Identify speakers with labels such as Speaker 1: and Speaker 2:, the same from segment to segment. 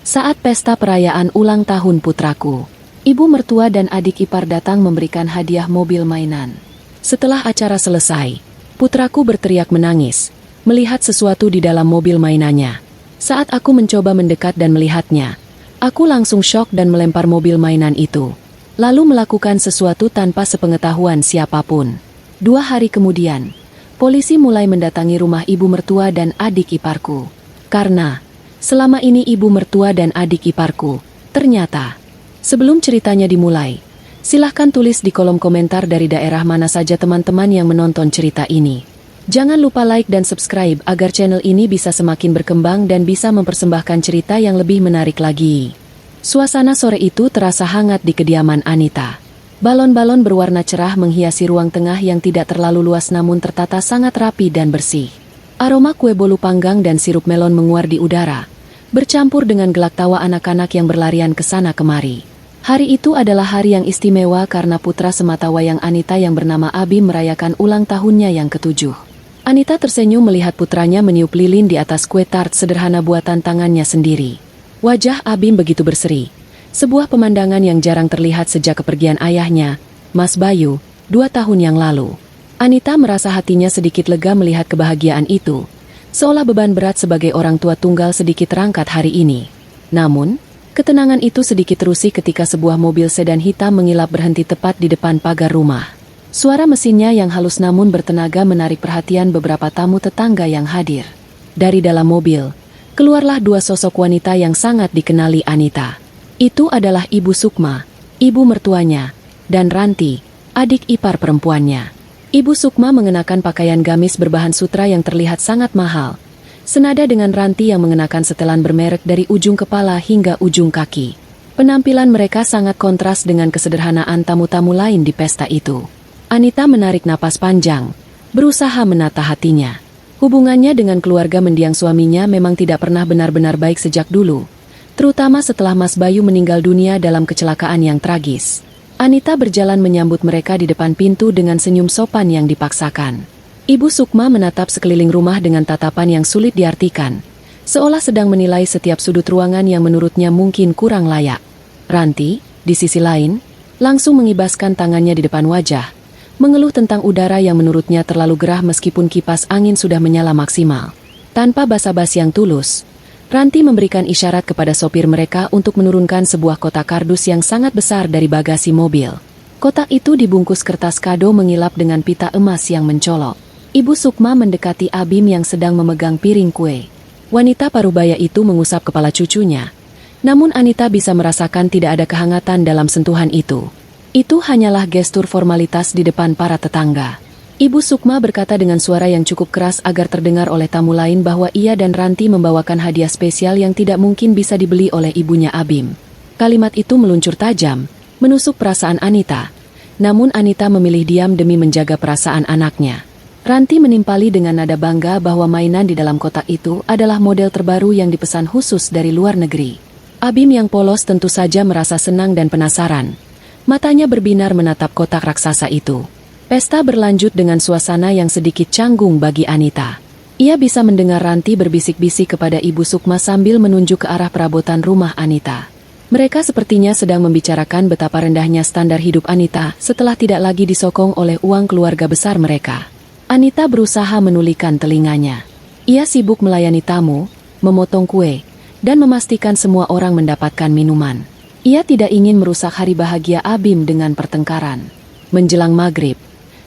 Speaker 1: Saat pesta perayaan ulang tahun putraku, ibu mertua dan adik ipar datang memberikan hadiah mobil mainan. Setelah acara selesai, putraku berteriak menangis, melihat sesuatu di dalam mobil mainannya. Saat aku mencoba mendekat dan melihatnya, aku langsung syok dan melempar mobil mainan itu, lalu melakukan sesuatu tanpa sepengetahuan siapapun. 2 hari kemudian, polisi mulai mendatangi rumah ibu mertua dan adik iparku. Karena selama ini ibu mertua dan adik iparku, ternyata. Sebelum ceritanya dimulai, silahkan tulis di kolom komentar dari daerah mana saja teman-teman yang menonton cerita ini. Jangan lupa like dan subscribe agar channel ini bisa semakin berkembang dan bisa mempersembahkan cerita yang lebih menarik lagi. Suasana sore itu terasa hangat di kediaman Anita. Balon-balon berwarna cerah menghiasi ruang tengah yang tidak terlalu luas namun tertata sangat rapi dan bersih. Aroma kue bolu panggang dan sirup melon menguar di udara, bercampur dengan gelak tawa anak-anak yang berlarian ke sana kemari. Hari itu adalah hari yang istimewa karena putra sematawayang Anita yang bernama Abim merayakan ulang tahunnya yang ke-7. Anita tersenyum melihat putranya meniup lilin di atas kue tart sederhana buatan tangannya sendiri. Wajah Abim begitu berseri, sebuah pemandangan yang jarang terlihat sejak kepergian ayahnya, Mas Bayu, 2 tahun yang lalu. Anita merasa hatinya sedikit lega melihat kebahagiaan itu, seolah beban berat sebagai orang tua tunggal sedikit terangkat hari ini. Namun, ketenangan itu sedikit terusik ketika sebuah mobil sedan hitam mengilap berhenti tepat di depan pagar rumah. Suara mesinnya yang halus namun bertenaga menarik perhatian beberapa tamu tetangga yang hadir. Dari dalam mobil, keluarlah 2 sosok wanita yang sangat dikenali Anita. Itu adalah Ibu Sukma, ibu mertuanya, dan Ranti, adik ipar perempuannya. Ibu Sukma mengenakan pakaian gamis berbahan sutra yang terlihat sangat mahal, senada dengan Ranti yang mengenakan setelan bermerek dari ujung kepala hingga ujung kaki. Penampilan mereka sangat kontras dengan kesederhanaan tamu-tamu lain di pesta itu. Anita menarik napas panjang, berusaha menata hatinya. Hubungannya dengan keluarga mendiang suaminya memang tidak pernah benar-benar baik sejak dulu, terutama setelah Mas Bayu meninggal dunia dalam kecelakaan yang tragis. Anita berjalan menyambut mereka di depan pintu dengan senyum sopan yang dipaksakan. Ibu Sukma menatap sekeliling rumah dengan tatapan yang sulit diartikan, seolah sedang menilai setiap sudut ruangan yang menurutnya mungkin kurang layak. Ranti, di sisi lain, langsung mengibaskan tangannya di depan wajah, mengeluh tentang udara yang menurutnya terlalu gerah meskipun kipas angin sudah menyala maksimal. Tanpa basa-basi yang tulus, Ranti memberikan isyarat kepada sopir mereka untuk menurunkan sebuah kotak kardus yang sangat besar dari bagasi mobil. Kotak itu dibungkus kertas kado mengilap dengan pita emas yang mencolok. Ibu Sukma mendekati Abim yang sedang memegang piring kue. Wanita parubaya itu mengusap kepala cucunya. Namun Anita bisa merasakan tidak ada kehangatan dalam sentuhan itu. Itu hanyalah gestur formalitas di depan para tetangga. Ibu Sukma berkata dengan suara yang cukup keras agar terdengar oleh tamu lain bahwa ia dan Ranti membawakan hadiah spesial yang tidak mungkin bisa dibeli oleh ibunya Abim. Kalimat itu meluncur tajam, menusuk perasaan Anita. Namun Anita memilih diam demi menjaga perasaan anaknya. Ranti menimpali dengan nada bangga bahwa mainan di dalam kotak itu adalah model terbaru yang dipesan khusus dari luar negeri. Abim yang polos tentu saja merasa senang dan penasaran. Matanya berbinar menatap kotak raksasa itu. Pesta berlanjut dengan suasana yang sedikit canggung bagi Anita. Ia bisa mendengar Ranti berbisik-bisik kepada Ibu Sukma sambil menunjuk ke arah perabotan rumah Anita. Mereka sepertinya sedang membicarakan betapa rendahnya standar hidup Anita setelah tidak lagi disokong oleh uang keluarga besar mereka. Anita berusaha menulikan telinganya. Ia sibuk melayani tamu, memotong kue, dan memastikan semua orang mendapatkan minuman. Ia tidak ingin merusak hari bahagia Abim dengan pertengkaran. Menjelang maghrib,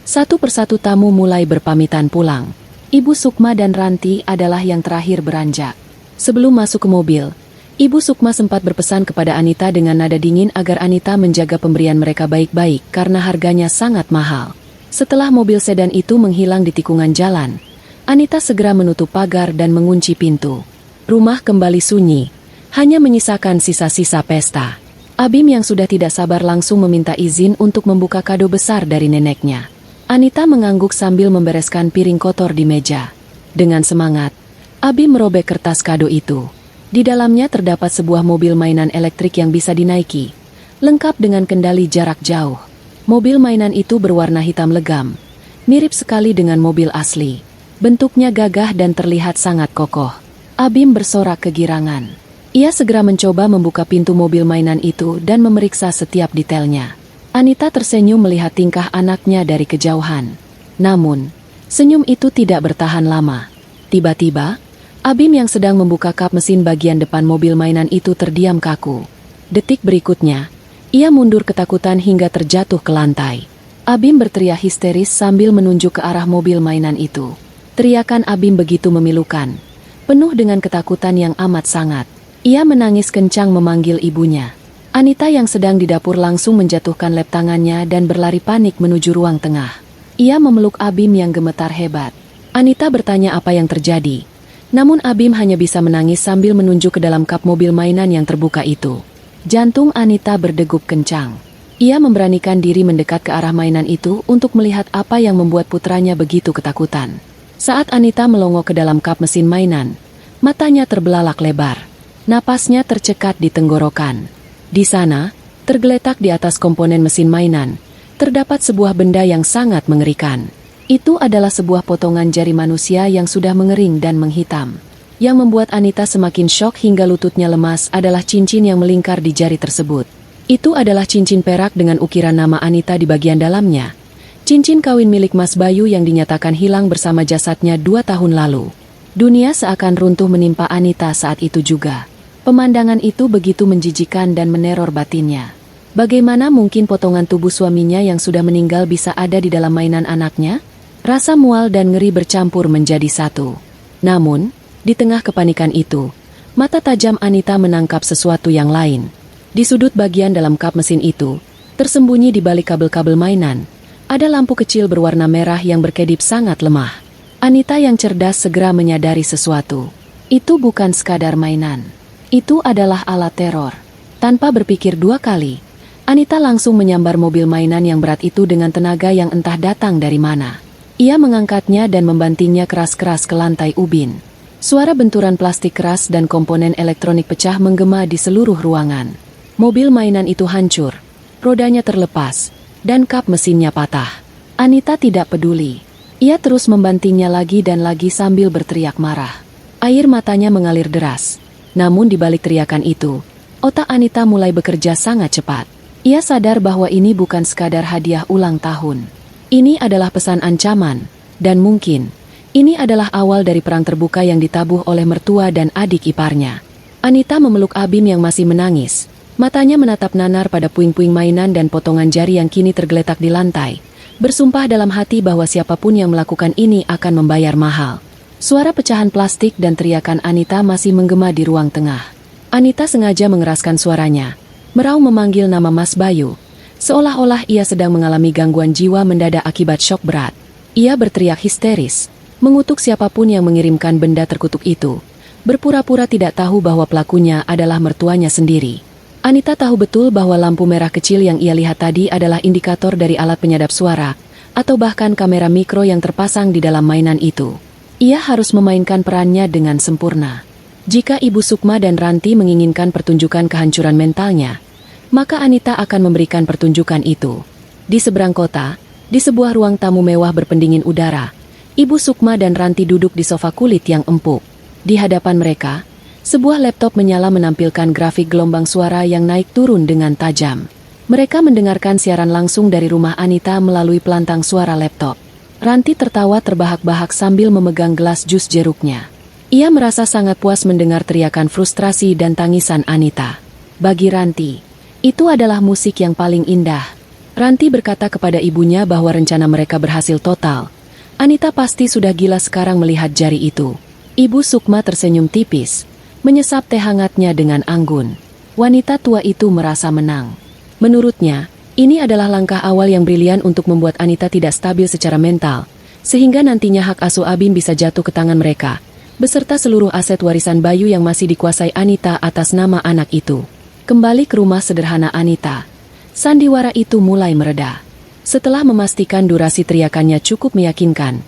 Speaker 1: satu persatu tamu mulai berpamitan pulang. Ibu Sukma dan Ranti adalah yang terakhir beranjak. Sebelum masuk ke mobil, Ibu Sukma sempat berpesan kepada Anita dengan nada dingin agar Anita menjaga pemberian mereka baik-baik karena harganya sangat mahal. Setelah mobil sedan itu menghilang di tikungan jalan, Anita segera menutup pagar dan mengunci pintu. Rumah kembali sunyi, hanya menyisakan sisa-sisa pesta. Abim yang sudah tidak sabar langsung meminta izin untuk membuka kado besar dari neneknya. Anita mengangguk sambil membereskan piring kotor di meja. Dengan semangat, Abim merobek kertas kado itu. Di dalamnya terdapat sebuah mobil mainan elektrik yang bisa dinaiki, lengkap dengan kendali jarak jauh. Mobil mainan itu berwarna hitam legam, mirip sekali dengan mobil asli. Bentuknya gagah dan terlihat sangat kokoh. Abim bersorak kegirangan. Ia segera mencoba membuka pintu mobil mainan itu dan memeriksa setiap detailnya. Anita tersenyum melihat tingkah anaknya dari kejauhan. Namun, senyum itu tidak bertahan lama. Tiba-tiba, Abim yang sedang membuka kap mesin bagian depan mobil mainan itu terdiam kaku. Detik berikutnya, ia mundur ketakutan hingga terjatuh ke lantai. Abim berteriak histeris sambil menunjuk ke arah mobil mainan itu. Teriakan Abim begitu memilukan, penuh dengan ketakutan yang amat sangat. Ia menangis kencang memanggil ibunya. Anita yang sedang di dapur langsung menjatuhkan lap tangannya dan berlari panik menuju ruang tengah. Ia memeluk Abim yang gemetar hebat. Anita bertanya apa yang terjadi. Namun Abim hanya bisa menangis sambil menunjuk ke dalam kap mobil mainan yang terbuka itu. Jantung Anita berdegup kencang. Ia memberanikan diri mendekat ke arah mainan itu untuk melihat apa yang membuat putranya begitu ketakutan. Saat Anita melongo ke dalam kap mesin mainan, matanya terbelalak lebar. Napasnya tercekat di tenggorokan. Di sana, tergeletak di atas komponen mesin mainan, terdapat sebuah benda yang sangat mengerikan. Itu adalah sebuah potongan jari manusia yang sudah mengering dan menghitam. Yang membuat Anita semakin syok hingga lututnya lemas adalah cincin yang melingkar di jari tersebut. Itu adalah cincin perak dengan ukiran nama Anita di bagian dalamnya. Cincin kawin milik Mas Bayu yang dinyatakan hilang bersama jasadnya 2 tahun lalu. Dunia seakan runtuh menimpa Anita saat itu juga. Pemandangan itu begitu menjijikan dan meneror batinnya. Bagaimana mungkin potongan tubuh suaminya yang sudah meninggal bisa ada di dalam mainan anaknya? Rasa mual dan ngeri bercampur menjadi satu. Namun, di tengah kepanikan itu, mata tajam Anita menangkap sesuatu yang lain. Di sudut bagian dalam kap mesin itu, tersembunyi di balik kabel-kabel mainan, ada lampu kecil berwarna merah yang berkedip sangat lemah. Anita yang cerdas segera menyadari sesuatu. Itu bukan sekadar mainan. Itu adalah alat teror. Tanpa berpikir 2 kali, Anita langsung menyambar mobil mainan yang berat itu dengan tenaga yang entah datang dari mana. Ia mengangkatnya dan membantingnya keras-keras ke lantai ubin. Suara benturan plastik keras dan komponen elektronik pecah menggema di seluruh ruangan. Mobil mainan itu hancur, rodanya terlepas, dan kap mesinnya patah. Anita tidak peduli. Ia terus membantingnya lagi dan lagi sambil berteriak marah. Air matanya mengalir deras. Namun di balik teriakan itu, otak Anita mulai bekerja sangat cepat. Ia sadar bahwa ini bukan sekadar hadiah ulang tahun. Ini adalah pesan ancaman, dan mungkin, ini adalah awal dari perang terbuka yang ditabuh oleh mertua dan adik iparnya. Anita memeluk Abim yang masih menangis. Matanya menatap nanar pada puing-puing mainan dan potongan jari yang kini tergeletak di lantai. Bersumpah dalam hati bahwa siapapun yang melakukan ini akan membayar mahal. Suara pecahan plastik dan teriakan Anita masih menggema di ruang tengah. Anita sengaja mengeraskan suaranya, meraung memanggil nama Mas Bayu, seolah-olah ia sedang mengalami gangguan jiwa mendadak akibat syok berat. Ia berteriak histeris, mengutuk siapapun yang mengirimkan benda terkutuk itu, berpura-pura tidak tahu bahwa pelakunya adalah mertuanya sendiri. Anita tahu betul bahwa lampu merah kecil yang ia lihat tadi adalah indikator dari alat penyadap suara, atau bahkan kamera mikro yang terpasang di dalam mainan itu. Ia harus memainkan perannya dengan sempurna. Jika Ibu Sukma dan Ranti menginginkan pertunjukan kehancuran mentalnya, maka Anita akan memberikan pertunjukan itu. Di seberang kota, di sebuah ruang tamu mewah berpendingin udara, Ibu Sukma dan Ranti duduk di sofa kulit yang empuk. Di hadapan mereka, sebuah laptop menyala menampilkan grafik gelombang suara yang naik turun dengan tajam. Mereka mendengarkan siaran langsung dari rumah Anita melalui pelantang suara laptop. Ranti tertawa terbahak-bahak sambil memegang gelas jus jeruknya. Ia merasa sangat puas mendengar teriakan frustrasi dan tangisan Anita. Bagi Ranti, itu adalah musik yang paling indah. Ranti berkata kepada ibunya bahwa rencana mereka berhasil total. Anita pasti sudah gila sekarang melihat jari itu. Ibu Sukma tersenyum tipis, menyesap teh hangatnya dengan anggun. Wanita tua itu merasa menang. Menurutnya, ini adalah langkah awal yang brilian untuk membuat Anita tidak stabil secara mental, sehingga nantinya hak asuh Abim bisa jatuh ke tangan mereka, beserta seluruh aset warisan Bayu yang masih dikuasai Anita atas nama anak itu. Kembali ke rumah sederhana Anita, sandiwara itu mulai mereda. Setelah memastikan durasi teriakannya cukup meyakinkan,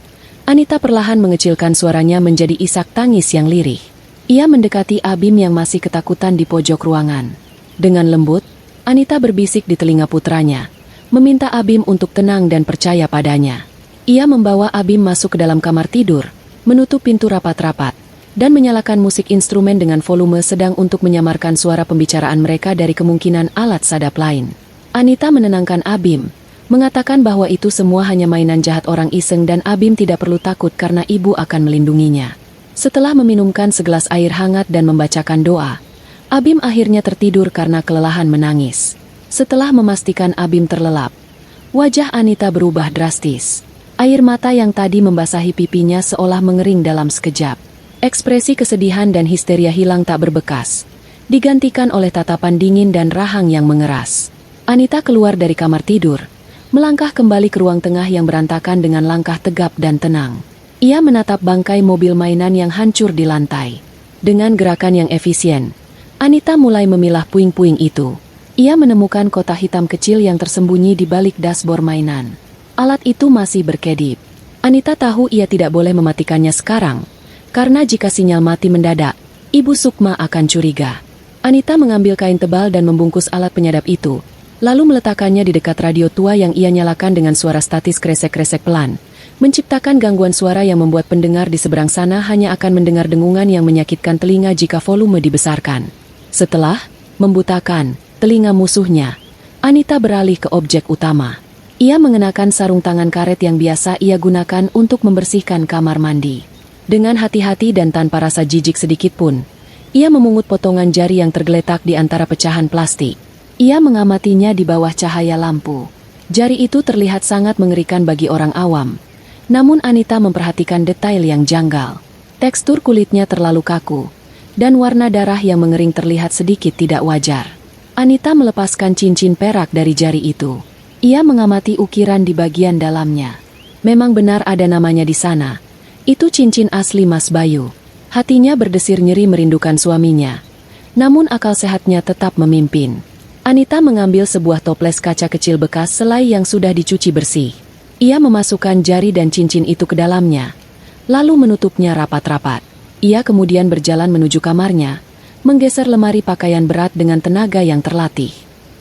Speaker 1: Anita perlahan mengecilkan suaranya menjadi isak tangis yang lirih. Ia mendekati Abim yang masih ketakutan di pojok ruangan. Dengan lembut, Anita berbisik di telinga putranya, meminta Abim untuk tenang dan percaya padanya. Ia membawa Abim masuk ke dalam kamar tidur, menutup pintu rapat-rapat, dan menyalakan musik instrumen dengan volume sedang untuk menyamarkan suara pembicaraan mereka dari kemungkinan alat sadap lain. Anita menenangkan Abim, mengatakan bahwa itu semua hanya mainan jahat orang iseng dan Abim tidak perlu takut karena ibu akan melindunginya. Setelah meminumkan segelas air hangat dan membacakan doa, Abim akhirnya tertidur karena kelelahan menangis. Setelah memastikan Abim terlelap, wajah Anita berubah drastis. Air mata yang tadi membasahi pipinya seolah mengering dalam sekejap. Ekspresi kesedihan dan histeria hilang tak berbekas, digantikan oleh tatapan dingin dan rahang yang mengeras. Anita keluar dari kamar tidur, melangkah kembali ke ruang tengah yang berantakan dengan langkah tegap dan tenang. Ia menatap bangkai mobil mainan yang hancur di lantai. Dengan gerakan yang efisien, Anita mulai memilah puing-puing itu. Ia menemukan kotak hitam kecil yang tersembunyi di balik dashboard mainan. Alat itu masih berkedip. Anita tahu ia tidak boleh mematikannya sekarang, karena jika sinyal mati mendadak, Ibu Sukma akan curiga. Anita mengambil kain tebal dan membungkus alat penyadap itu, lalu meletakkannya di dekat radio tua yang ia nyalakan dengan suara statis kresek-kresek pelan, menciptakan gangguan suara yang membuat pendengar di seberang sana hanya akan mendengar dengungan yang menyakitkan telinga jika volume dibesarkan. Setelah membutakan telinga musuhnya, Anita beralih ke objek utama. Ia mengenakan sarung tangan karet yang biasa ia gunakan untuk membersihkan kamar mandi. Dengan hati-hati dan tanpa rasa jijik sedikitpun, ia memungut potongan jari yang tergeletak di antara pecahan plastik. Ia mengamatinya di bawah cahaya lampu. Jari itu terlihat sangat mengerikan bagi orang awam. Namun Anita memperhatikan detail yang janggal. Tekstur kulitnya terlalu kaku, dan warna darah yang mengering terlihat sedikit tidak wajar. Anita melepaskan cincin perak dari jari itu. Ia mengamati ukiran di bagian dalamnya. Memang benar ada namanya di sana. Itu cincin asli Mas Bayu. Hatinya berdesir nyeri merindukan suaminya. Namun akal sehatnya tetap memimpin. Anita mengambil sebuah toples kaca kecil bekas selai yang sudah dicuci bersih. Ia memasukkan jari dan cincin itu ke dalamnya, lalu menutupnya rapat-rapat. Ia kemudian berjalan menuju kamarnya, menggeser lemari pakaian berat dengan tenaga yang terlatih.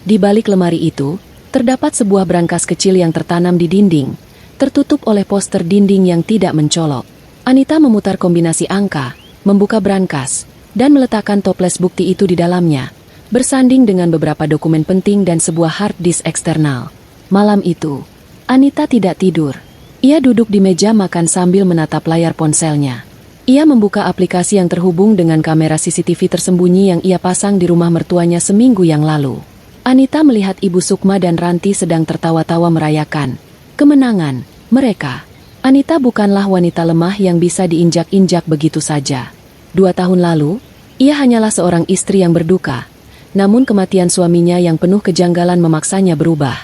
Speaker 1: Di balik lemari itu, terdapat sebuah brankas kecil yang tertanam di dinding, tertutup oleh poster dinding yang tidak mencolok. Anita memutar kombinasi angka, membuka brankas, dan meletakkan toples bukti itu di dalamnya, bersanding dengan beberapa dokumen penting dan sebuah hard disk eksternal. Malam itu, Anita tidak tidur. Ia duduk di meja makan sambil menatap layar ponselnya. Ia membuka aplikasi yang terhubung dengan kamera CCTV tersembunyi yang ia pasang di rumah mertuanya seminggu yang lalu. Anita melihat Ibu Sukma dan Ranti sedang tertawa-tawa merayakan kemenangan mereka. Anita bukanlah wanita lemah yang bisa diinjak-injak begitu saja. 2 tahun lalu, ia hanyalah seorang istri yang berduka. Namun kematian suaminya yang penuh kejanggalan memaksanya berubah.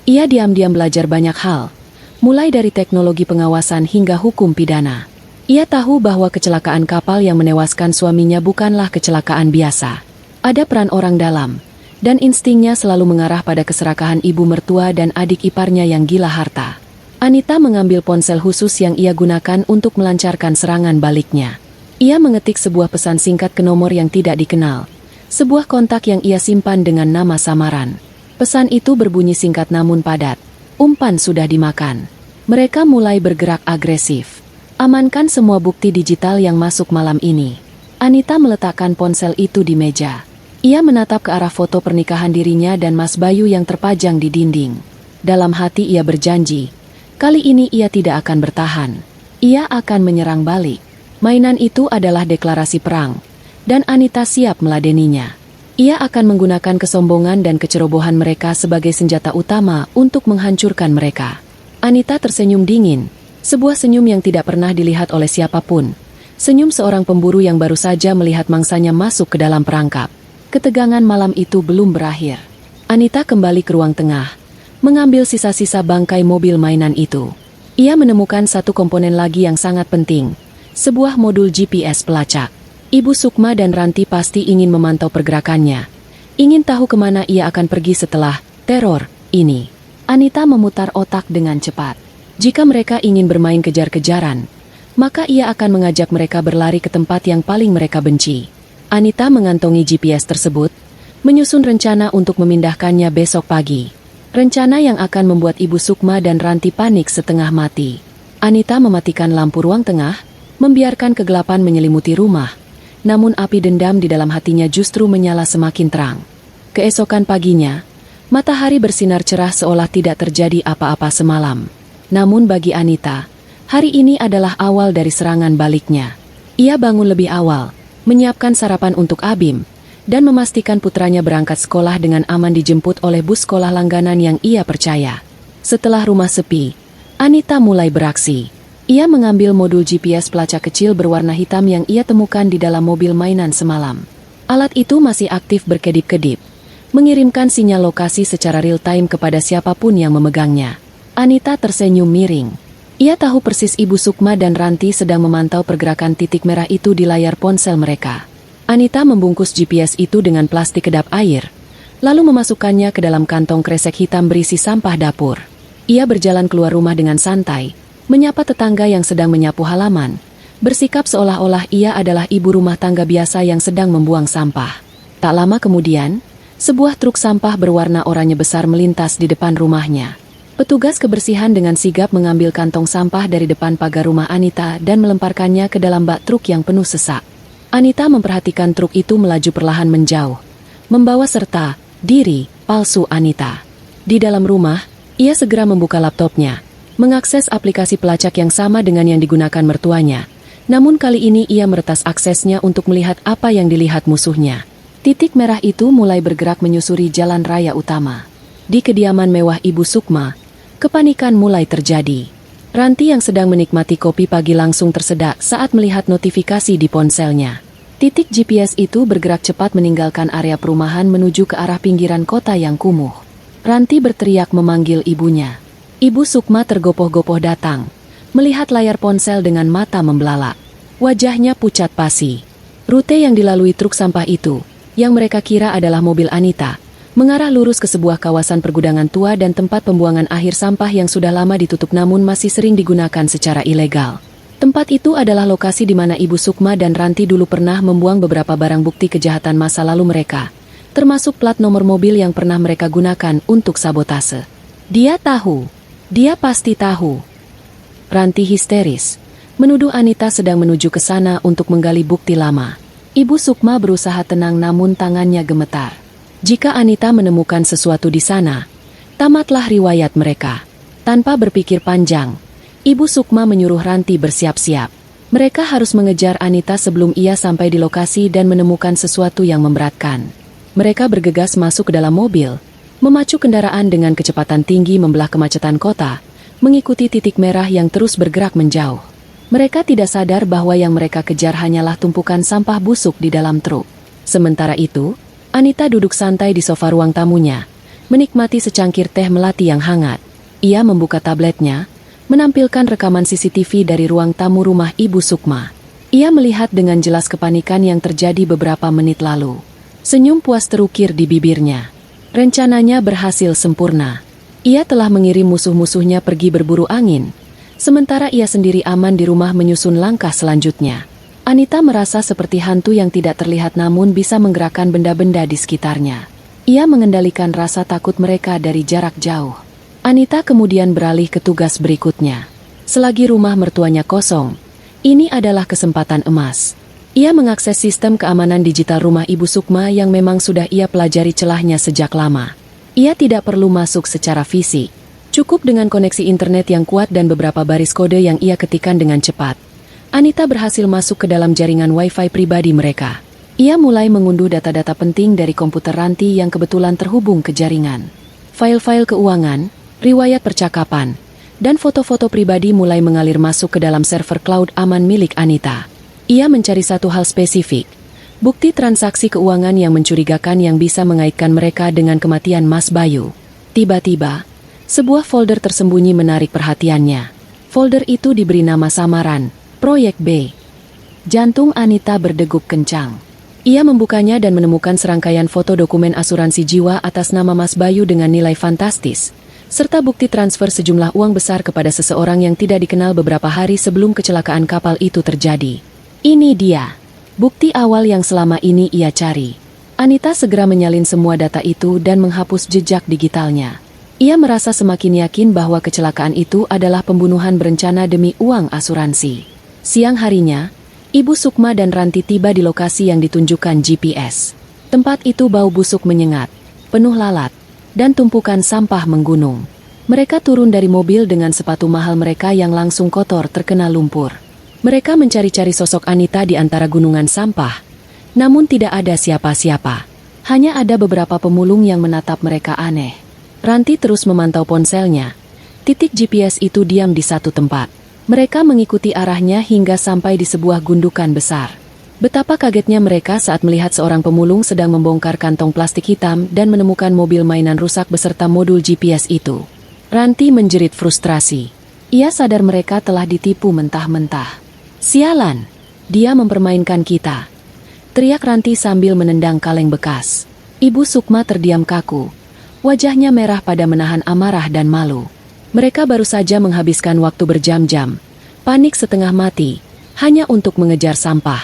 Speaker 1: Ia diam-diam belajar banyak hal, mulai dari teknologi pengawasan hingga hukum pidana. Ia tahu bahwa kecelakaan kapal yang menewaskan suaminya bukanlah kecelakaan biasa. Ada peran orang dalam, dan instingnya selalu mengarah pada keserakahan ibu mertua dan adik iparnya yang gila harta. Anita mengambil ponsel khusus yang ia gunakan untuk melancarkan serangan baliknya. Ia mengetik sebuah pesan singkat ke nomor yang tidak dikenal, sebuah kontak yang ia simpan dengan nama samaran. Pesan itu berbunyi singkat namun padat. Umpan sudah dimakan. Mereka mulai bergerak agresif. Amankan semua bukti digital yang masuk malam ini. Anita meletakkan ponsel itu di meja. Ia menatap ke arah foto pernikahan dirinya dan Mas Bayu yang terpajang di dinding. Dalam hati ia berjanji, kali ini ia tidak akan bertahan. Ia akan menyerang balik. Mainan itu adalah deklarasi perang, dan Anita siap meladeninya. Ia akan menggunakan kesombongan dan kecerobohan mereka sebagai senjata utama untuk menghancurkan mereka. Anita tersenyum dingin, sebuah senyum yang tidak pernah dilihat oleh siapapun. Senyum seorang pemburu yang baru saja melihat mangsanya masuk ke dalam perangkap. Ketegangan malam itu belum berakhir. Anita kembali ke ruang tengah, mengambil sisa-sisa bangkai mobil mainan itu. Ia menemukan satu komponen lagi yang sangat penting, sebuah modul GPS pelacak. Ibu Sukma dan Ranti pasti ingin memantau pergerakannya, ingin tahu kemana ia akan pergi setelah teror ini. Anita memutar otak dengan cepat. Jika mereka ingin bermain kejar-kejaran, maka ia akan mengajak mereka berlari ke tempat yang paling mereka benci. Anita mengantongi GPS tersebut, menyusun rencana untuk memindahkannya besok pagi. Rencana yang akan membuat Ibu Sukma dan Ranti panik setengah mati. Anita mematikan lampu ruang tengah, membiarkan kegelapan menyelimuti rumah. Namun api dendam di dalam hatinya justru menyala semakin terang. Keesokan paginya, matahari bersinar cerah seolah tidak terjadi apa-apa semalam. Namun bagi Anita, hari ini adalah awal dari serangan baliknya. Ia bangun lebih awal, menyiapkan sarapan untuk Abim, dan memastikan putranya berangkat sekolah dengan aman dijemput oleh bus sekolah langganan yang ia percaya. Setelah rumah sepi, Anita mulai beraksi. Ia mengambil modul GPS pelacak kecil berwarna hitam yang ia temukan di dalam mobil mainan semalam. Alat itu masih aktif berkedip-kedip, mengirimkan sinyal lokasi secara real-time kepada siapapun yang memegangnya. Anita tersenyum miring. Ia tahu persis Ibu Sukma dan Ranti sedang memantau pergerakan titik merah itu di layar ponsel mereka. Anita membungkus GPS itu dengan plastik kedap air, lalu memasukkannya ke dalam kantong kresek hitam berisi sampah dapur. Ia berjalan keluar rumah dengan santai, menyapa tetangga yang sedang menyapu halaman, bersikap seolah-olah ia adalah ibu rumah tangga biasa yang sedang membuang sampah. Tak lama kemudian, sebuah truk sampah berwarna oranye besar melintas di depan rumahnya. Petugas kebersihan dengan sigap mengambil kantong sampah dari depan pagar rumah Anita dan melemparkannya ke dalam bak truk yang penuh sesak. Anita memperhatikan truk itu melaju perlahan menjauh, membawa serta diri palsu Anita. Di dalam rumah, ia segera membuka laptopnya, mengakses aplikasi pelacak yang sama dengan yang digunakan mertuanya. Namun kali ini ia meretas aksesnya untuk melihat apa yang dilihat musuhnya. Titik merah itu mulai bergerak menyusuri jalan raya utama. Di kediaman mewah Ibu Sukma, kepanikan mulai terjadi. Ranti yang sedang menikmati kopi pagi langsung tersedak saat melihat notifikasi di ponselnya. Titik GPS itu bergerak cepat meninggalkan area perumahan menuju ke arah pinggiran kota yang kumuh. Ranti berteriak memanggil ibunya. Ibu Sukma tergopoh-gopoh datang, melihat layar ponsel dengan mata membelalak. Wajahnya pucat pasi. Rute yang dilalui truk sampah itu, yang mereka kira adalah mobil Anita, mengarah lurus ke sebuah kawasan pergudangan tua dan tempat pembuangan akhir sampah yang sudah lama ditutup namun masih sering digunakan secara ilegal. Tempat itu adalah lokasi di mana Ibu Sukma dan Ranti dulu pernah membuang beberapa barang bukti kejahatan masa lalu mereka, termasuk plat nomor mobil yang pernah mereka gunakan untuk sabotase. Dia tahu. Dia pasti tahu. Ranti histeris, menuduh Anita sedang menuju ke sana untuk menggali bukti lama. Ibu Sukma berusaha tenang namun tangannya gemetar. Jika Anita menemukan sesuatu di sana, tamatlah riwayat mereka. Tanpa berpikir panjang, Ibu Sukma menyuruh Ranti bersiap-siap. Mereka harus mengejar Anita sebelum ia sampai di lokasi dan menemukan sesuatu yang memberatkan. Mereka bergegas masuk ke dalam mobil, memacu kendaraan dengan kecepatan tinggi membelah kemacetan kota, mengikuti titik merah yang terus bergerak menjauh. Mereka tidak sadar bahwa yang mereka kejar hanyalah tumpukan sampah busuk di dalam truk. Sementara itu, Anita duduk santai di sofa ruang tamunya, menikmati secangkir teh melati yang hangat. Ia membuka tabletnya, menampilkan rekaman CCTV dari ruang tamu rumah Ibu Sukma. Ia melihat dengan jelas kepanikan yang terjadi beberapa menit lalu. Senyum puas terukir di bibirnya. Rencananya berhasil sempurna. Ia telah mengirim musuh-musuhnya pergi berburu angin, sementara ia sendiri aman di rumah menyusun langkah selanjutnya. Anita merasa seperti hantu yang tidak terlihat namun bisa menggerakkan benda-benda di sekitarnya. Ia mengendalikan rasa takut mereka dari jarak jauh. Anita kemudian beralih ke tugas berikutnya. Selagi rumah mertuanya kosong, ini adalah kesempatan emas. Ia mengakses sistem keamanan digital rumah Ibu Sukma yang memang sudah ia pelajari celahnya sejak lama. Ia tidak perlu masuk secara fisik. Cukup dengan koneksi internet yang kuat dan beberapa baris kode yang ia ketikkan dengan cepat. Anita berhasil masuk ke dalam jaringan Wi-Fi pribadi mereka. Ia mulai mengunduh data-data penting dari komputer Ranti yang kebetulan terhubung ke jaringan. File-file keuangan, riwayat percakapan, dan foto-foto pribadi mulai mengalir masuk ke dalam server cloud aman milik Anita. Ia mencari satu hal spesifik, bukti transaksi keuangan yang mencurigakan yang bisa mengaitkan mereka dengan kematian Mas Bayu. Tiba-tiba, sebuah folder tersembunyi menarik perhatiannya. Folder itu diberi nama samaran, Proyek B. Jantung Anita berdegup kencang. Ia membukanya dan menemukan serangkaian foto dokumen asuransi jiwa atas nama Mas Bayu dengan nilai fantastis, serta bukti transfer sejumlah uang besar kepada seseorang yang tidak dikenal beberapa hari sebelum kecelakaan kapal itu terjadi. Ini dia, bukti awal yang selama ini ia cari. Anita segera menyalin semua data itu dan menghapus jejak digitalnya. Ia merasa semakin yakin bahwa kecelakaan itu adalah pembunuhan berencana demi uang asuransi. Siang harinya, Ibu Sukma dan Ranti tiba di lokasi yang ditunjukkan GPS. Tempat itu bau busuk menyengat, penuh lalat, dan tumpukan sampah menggunung. Mereka turun dari mobil dengan sepatu mahal mereka yang langsung kotor terkena lumpur. Mereka mencari-cari sosok Anita di antara gunungan sampah, namun tidak ada siapa-siapa. Hanya ada beberapa pemulung yang menatap mereka aneh. Ranti terus memantau ponselnya. Titik GPS itu diam di satu tempat. Mereka mengikuti arahnya hingga sampai di sebuah gundukan besar. Betapa kagetnya mereka saat melihat seorang pemulung sedang membongkar kantong plastik hitam dan menemukan mobil mainan rusak beserta modul GPS itu. Ranti menjerit frustrasi. Ia sadar mereka telah ditipu mentah-mentah. "Sialan, dia mempermainkan kita," teriak Ranti sambil menendang kaleng bekas. Ibu Sukma terdiam kaku. Wajahnya merah pada menahan amarah dan malu. Mereka baru saja menghabiskan waktu berjam-jam, panik setengah mati, hanya untuk mengejar sampah.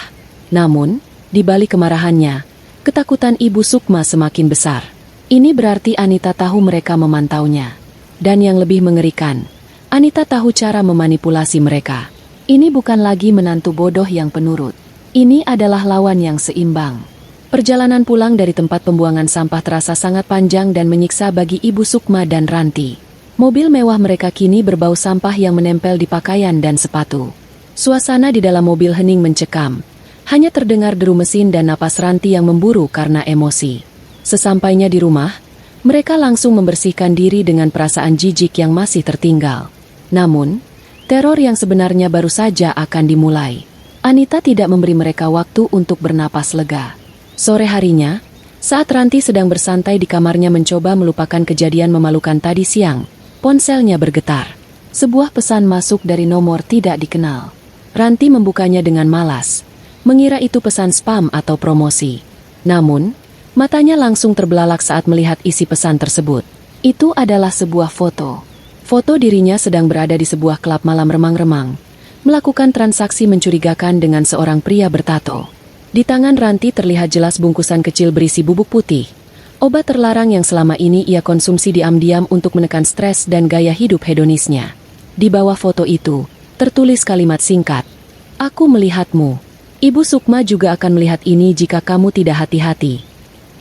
Speaker 1: Namun, di balik kemarahannya, ketakutan Ibu Sukma semakin besar. Ini berarti Anita tahu mereka memantaunya. Dan yang lebih mengerikan, Anita tahu cara memanipulasi mereka. Ini bukan lagi menantu bodoh yang penurut. Ini adalah lawan yang seimbang. Perjalanan pulang dari tempat pembuangan sampah terasa sangat panjang dan menyiksa bagi Ibu Sukma dan Ranti. Mobil mewah mereka kini berbau sampah yang menempel di pakaian dan sepatu. Suasana di dalam mobil hening mencekam. Hanya terdengar deru mesin dan napas Ranti yang memburu karena emosi. Sesampainya di rumah, mereka langsung membersihkan diri dengan perasaan jijik yang masih tertinggal. Namun, teror yang sebenarnya baru saja akan dimulai. Anita tidak memberi mereka waktu untuk bernapas lega. Sore harinya, saat Ranti sedang bersantai di kamarnya mencoba melupakan kejadian memalukan tadi siang, ponselnya bergetar. Sebuah pesan masuk dari nomor tidak dikenal. Ranti membukanya dengan malas, mengira itu pesan spam atau promosi. Namun, matanya langsung terbelalak saat melihat isi pesan tersebut. Itu adalah sebuah foto. Foto dirinya sedang berada di sebuah klub malam remang-remang, melakukan transaksi mencurigakan dengan seorang pria bertato. Di tangan Ranti terlihat jelas bungkusan kecil berisi bubuk putih, obat terlarang yang selama ini ia konsumsi diam-diam untuk menekan stres dan gaya hidup hedonisnya. Di bawah foto itu, tertulis kalimat singkat, "Aku melihatmu. Ibu Sukma juga akan melihat ini jika kamu tidak hati-hati."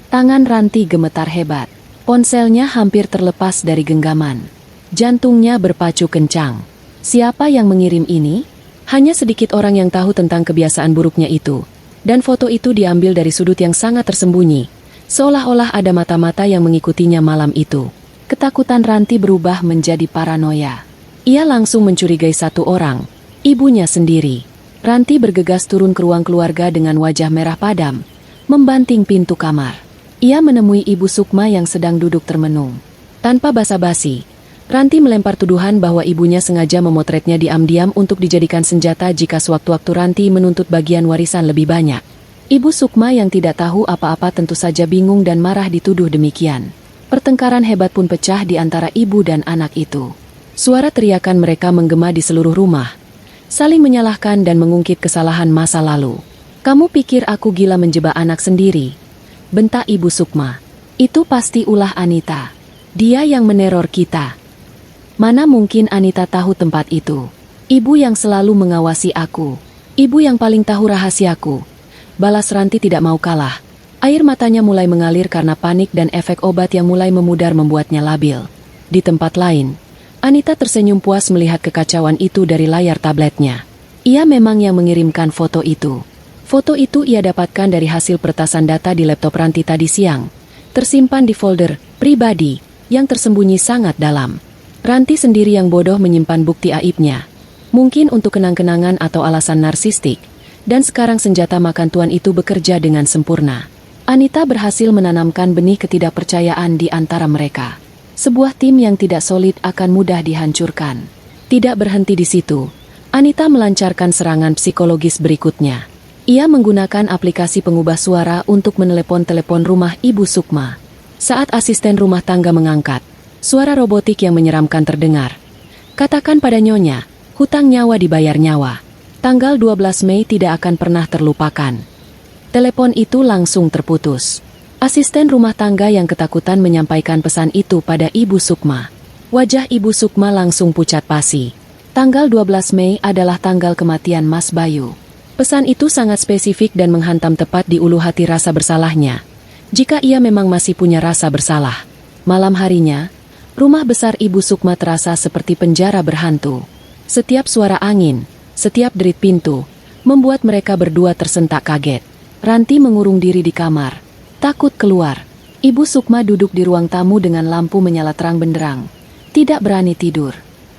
Speaker 1: Tangan Ranti gemetar hebat. Ponselnya hampir terlepas dari genggaman. Jantungnya berpacu kencang. Siapa yang mengirim ini? Hanya sedikit orang yang tahu tentang kebiasaan buruknya itu. Dan foto itu diambil dari sudut yang sangat tersembunyi. Seolah-olah ada mata-mata yang mengikutinya malam itu. Ketakutan Ranti berubah menjadi paranoia. Ia langsung mencurigai satu orang, ibunya sendiri. Ranti bergegas turun ke ruang keluarga dengan wajah merah padam, membanting pintu kamar. Ia menemui Ibu Sukma yang sedang duduk termenung. Tanpa basa-basi, Ranti melempar tuduhan bahwa ibunya sengaja memotretnya diam-diam untuk dijadikan senjata jika sewaktu-waktu Ranti menuntut bagian warisan lebih banyak. Ibu Sukma yang tidak tahu apa-apa tentu saja bingung dan marah dituduh demikian. Pertengkaran hebat pun pecah di antara ibu dan anak itu. Suara teriakan mereka menggema di seluruh rumah, saling menyalahkan dan mengungkit kesalahan masa lalu. "Kamu pikir aku gila menjebak anak sendiri?" bentak Ibu Sukma. "Itu pasti ulah Anita. Dia yang meneror kita." "Mana mungkin Anita tahu tempat itu? Ibu yang selalu mengawasi aku. Ibu yang paling tahu rahasiaku." Balas Ranti tidak mau kalah. Air matanya mulai mengalir karena panik dan efek obat yang mulai memudar membuatnya labil. Di tempat lain, Anita tersenyum puas melihat kekacauan itu dari layar tabletnya. Ia memang yang mengirimkan foto itu. Foto itu ia dapatkan dari hasil peretasan data di laptop Ranti tadi siang, tersimpan di folder pribadi yang tersembunyi sangat dalam. Ranti sendiri yang bodoh menyimpan bukti aibnya. Mungkin untuk kenang-kenangan atau alasan narsistik. Dan sekarang senjata makan tuan itu bekerja dengan sempurna. Anita berhasil menanamkan benih ketidakpercayaan di antara mereka. Sebuah tim yang tidak solid akan mudah dihancurkan. Tidak berhenti di situ, Anita melancarkan serangan psikologis berikutnya. Ia menggunakan aplikasi pengubah suara untuk menelepon telepon rumah Ibu Sukma. Saat asisten rumah tangga mengangkat, suara robotik yang menyeramkan terdengar. "Katakan pada Nyonya, hutang nyawa dibayar nyawa. Tanggal 12 Mei tidak akan pernah terlupakan." Telepon itu langsung terputus. Asisten rumah tangga yang ketakutan menyampaikan pesan itu pada Ibu Sukma. Wajah Ibu Sukma langsung pucat pasi. Tanggal 12 Mei adalah tanggal kematian Mas Bayu. Pesan itu sangat spesifik dan menghantam tepat di ulu hati rasa bersalahnya. Jika ia memang masih punya rasa bersalah. Malam harinya, rumah besar Ibu Sukma terasa seperti penjara berhantu. Setiap suara angin, setiap derit pintu, membuat mereka berdua tersentak kaget. Ranti mengurung diri di kamar, takut keluar. Ibu Sukma duduk di ruang tamu dengan lampu menyala terang benderang. Tidak berani tidur.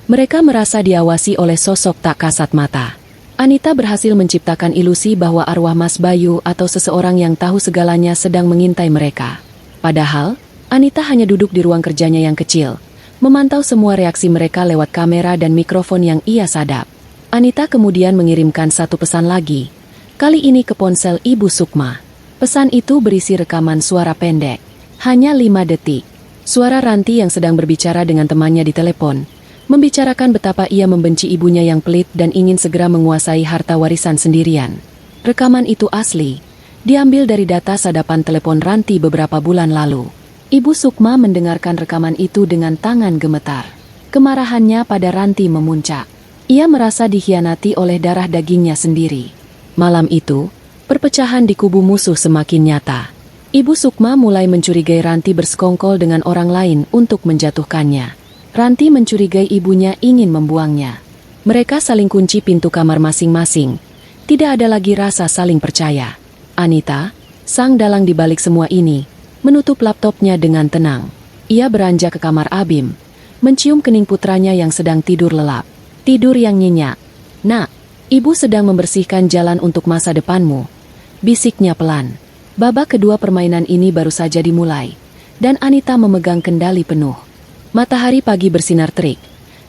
Speaker 1: Mereka merasa diawasi oleh sosok tak kasat mata. Anita berhasil menciptakan ilusi bahwa arwah Mas Bayu atau seseorang yang tahu segalanya sedang mengintai mereka. Padahal, Anita hanya duduk di ruang kerjanya yang kecil, memantau semua reaksi mereka lewat kamera dan mikrofon yang ia sadap. Anita kemudian mengirimkan satu pesan lagi, kali ini ke ponsel Ibu Sukma. Pesan itu berisi rekaman suara pendek, hanya 5 detik. Suara Ranti yang sedang berbicara dengan temannya di telepon, membicarakan betapa ia membenci ibunya yang pelit dan ingin segera menguasai harta warisan sendirian. Rekaman itu asli, diambil dari data sadapan telepon Ranti beberapa bulan lalu. Ibu Sukma mendengarkan rekaman itu dengan tangan gemetar. Kemarahannya pada Ranti memuncak. Ia merasa dikhianati oleh darah dagingnya sendiri. Malam itu, perpecahan di kubu musuh semakin nyata. Ibu Sukma mulai mencurigai Ranti bersekongkol dengan orang lain untuk menjatuhkannya. Ranti mencurigai ibunya ingin membuangnya. Mereka saling kunci pintu kamar masing-masing. Tidak ada lagi rasa saling percaya. Anita, sang dalang di balik semua ini, menutup laptopnya dengan tenang. Ia beranjak ke kamar Abim, mencium kening putranya yang sedang tidur lelap. Tidur yang nyenyak. Nak, ibu sedang membersihkan jalan untuk masa depanmu. Bisiknya pelan. Babak kedua permainan ini baru saja dimulai, dan Anita memegang kendali penuh. Matahari pagi bersinar terik,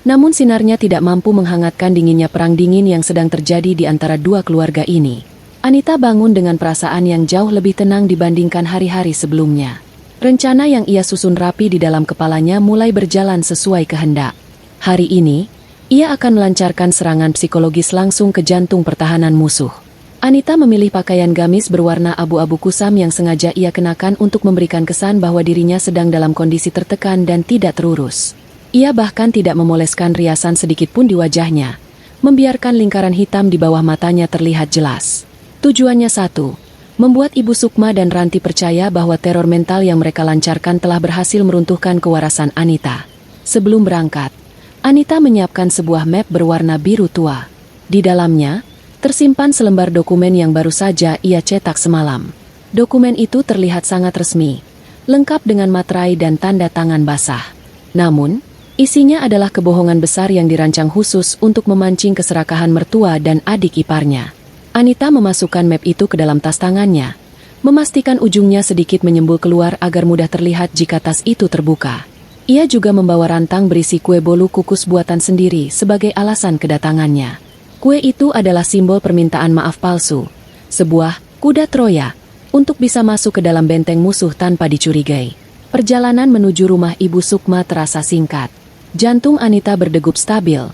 Speaker 1: namun sinarnya tidak mampu menghangatkan dinginnya perang dingin yang sedang terjadi di antara dua keluarga ini. Anita bangun dengan perasaan yang jauh lebih tenang dibandingkan hari-hari sebelumnya. Rencana yang ia susun rapi di dalam kepalanya mulai berjalan sesuai kehendak. Hari ini, ia akan melancarkan serangan psikologis langsung ke jantung pertahanan musuh. Anita memilih pakaian gamis berwarna abu-abu kusam yang sengaja ia kenakan untuk memberikan kesan bahwa dirinya sedang dalam kondisi tertekan dan tidak terurus. Ia bahkan tidak memoleskan riasan sedikit pun di wajahnya, membiarkan lingkaran hitam di bawah matanya terlihat jelas. Tujuannya satu, membuat Ibu Sukma dan Ranti percaya bahwa teror mental yang mereka lancarkan telah berhasil meruntuhkan kewarasan Anita. Sebelum berangkat, Anita menyiapkan sebuah map berwarna biru tua. Di dalamnya, tersimpan selembar dokumen yang baru saja ia cetak semalam. Dokumen itu terlihat sangat resmi, lengkap dengan materai dan tanda tangan basah. Namun, isinya adalah kebohongan besar yang dirancang khusus untuk memancing keserakahan mertua dan adik iparnya. Anita memasukkan map itu ke dalam tas tangannya, memastikan ujungnya sedikit menyembul keluar agar mudah terlihat jika tas itu terbuka. Ia juga membawa rantang berisi kue bolu kukus buatan sendiri sebagai alasan kedatangannya. Kue itu adalah simbol permintaan maaf palsu, sebuah kuda Troya, untuk bisa masuk ke dalam benteng musuh tanpa dicurigai. Perjalanan menuju rumah Ibu Sukma terasa singkat. Jantung Anita berdegup stabil,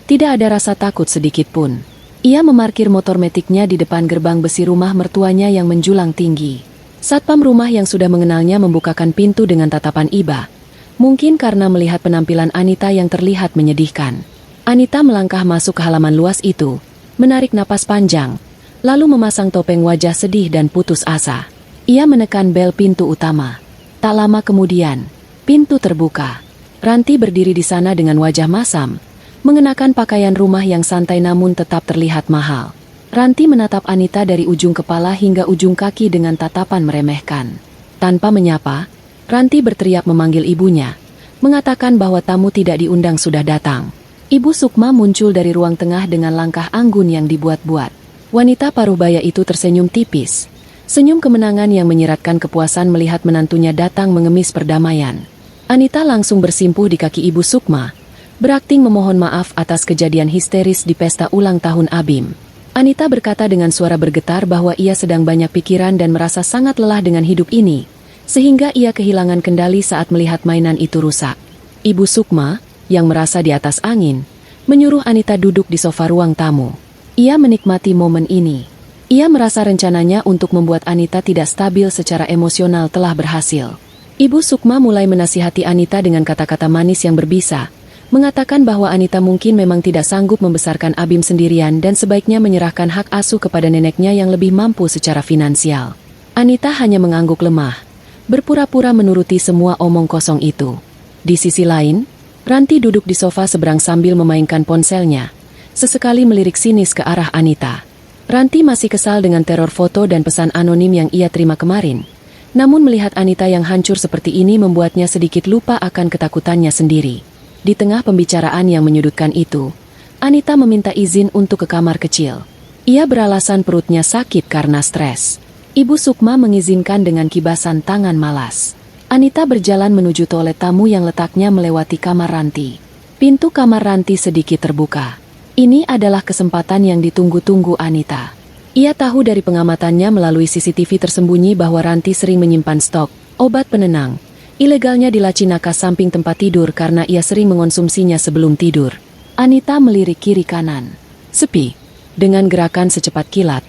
Speaker 1: tidak ada rasa takut sedikit pun. Ia memarkir motor metiknya di depan gerbang besi rumah mertuanya yang menjulang tinggi. Satpam rumah yang sudah mengenalnya membukakan pintu dengan tatapan iba. Mungkin karena melihat penampilan Anita yang terlihat menyedihkan. Anita melangkah masuk ke halaman luas itu, menarik napas panjang, lalu memasang topeng wajah sedih dan putus asa. Ia menekan bel pintu utama. Tak lama kemudian, pintu terbuka. Ranti berdiri di sana dengan wajah masam, mengenakan pakaian rumah yang santai namun tetap terlihat mahal. Ranti menatap Anita dari ujung kepala hingga ujung kaki dengan tatapan meremehkan. Tanpa menyapa, Ranti berteriak memanggil ibunya, mengatakan bahwa tamu tidak diundang sudah datang. Ibu Sukma muncul dari ruang tengah dengan langkah anggun yang dibuat-buat. Wanita paruh baya itu tersenyum tipis, senyum kemenangan yang menyiratkan kepuasan melihat menantunya datang mengemis perdamaian. Anita langsung bersimpuh di kaki Ibu Sukma, berakting memohon maaf atas kejadian histeris di pesta ulang tahun Abim. Anita berkata dengan suara bergetar bahwa ia sedang banyak pikiran dan merasa sangat lelah dengan hidup ini, sehingga ia kehilangan kendali saat melihat mainan itu rusak. Ibu Sukma, yang merasa di atas angin, menyuruh Anita duduk di sofa ruang tamu. Ia menikmati momen ini. Ia merasa rencananya untuk membuat Anita tidak stabil secara emosional telah berhasil. Ibu Sukma mulai menasihati Anita dengan kata-kata manis yang berbisa, mengatakan bahwa Anita mungkin memang tidak sanggup membesarkan Abim sendirian dan sebaiknya menyerahkan hak asuh kepada neneknya yang lebih mampu secara finansial. Anita hanya mengangguk lemah, berpura-pura menuruti semua omong kosong itu. Di sisi lain, Ranti duduk di sofa seberang sambil memainkan ponselnya, sesekali melirik sinis ke arah Anita. Ranti masih kesal dengan teror foto dan pesan anonim yang ia terima kemarin. Namun melihat Anita yang hancur seperti ini membuatnya sedikit lupa akan ketakutannya sendiri. Di tengah pembicaraan yang menyudutkan itu, Anita meminta izin untuk ke kamar kecil. Ia beralasan perutnya sakit karena stres. Ibu Sukma mengizinkan dengan kibasan tangan malas. Anita berjalan menuju toilet tamu yang letaknya melewati kamar Ranti. Pintu kamar Ranti sedikit terbuka. Ini adalah kesempatan yang ditunggu-tunggu Anita. Ia tahu dari pengamatannya melalui CCTV tersembunyi bahwa Ranti sering menyimpan stok obat penenang ilegalnya di laci nakas samping tempat tidur karena ia sering mengonsumsinya sebelum tidur. Anita melirik kiri kanan. Sepi. Dengan gerakan secepat kilat,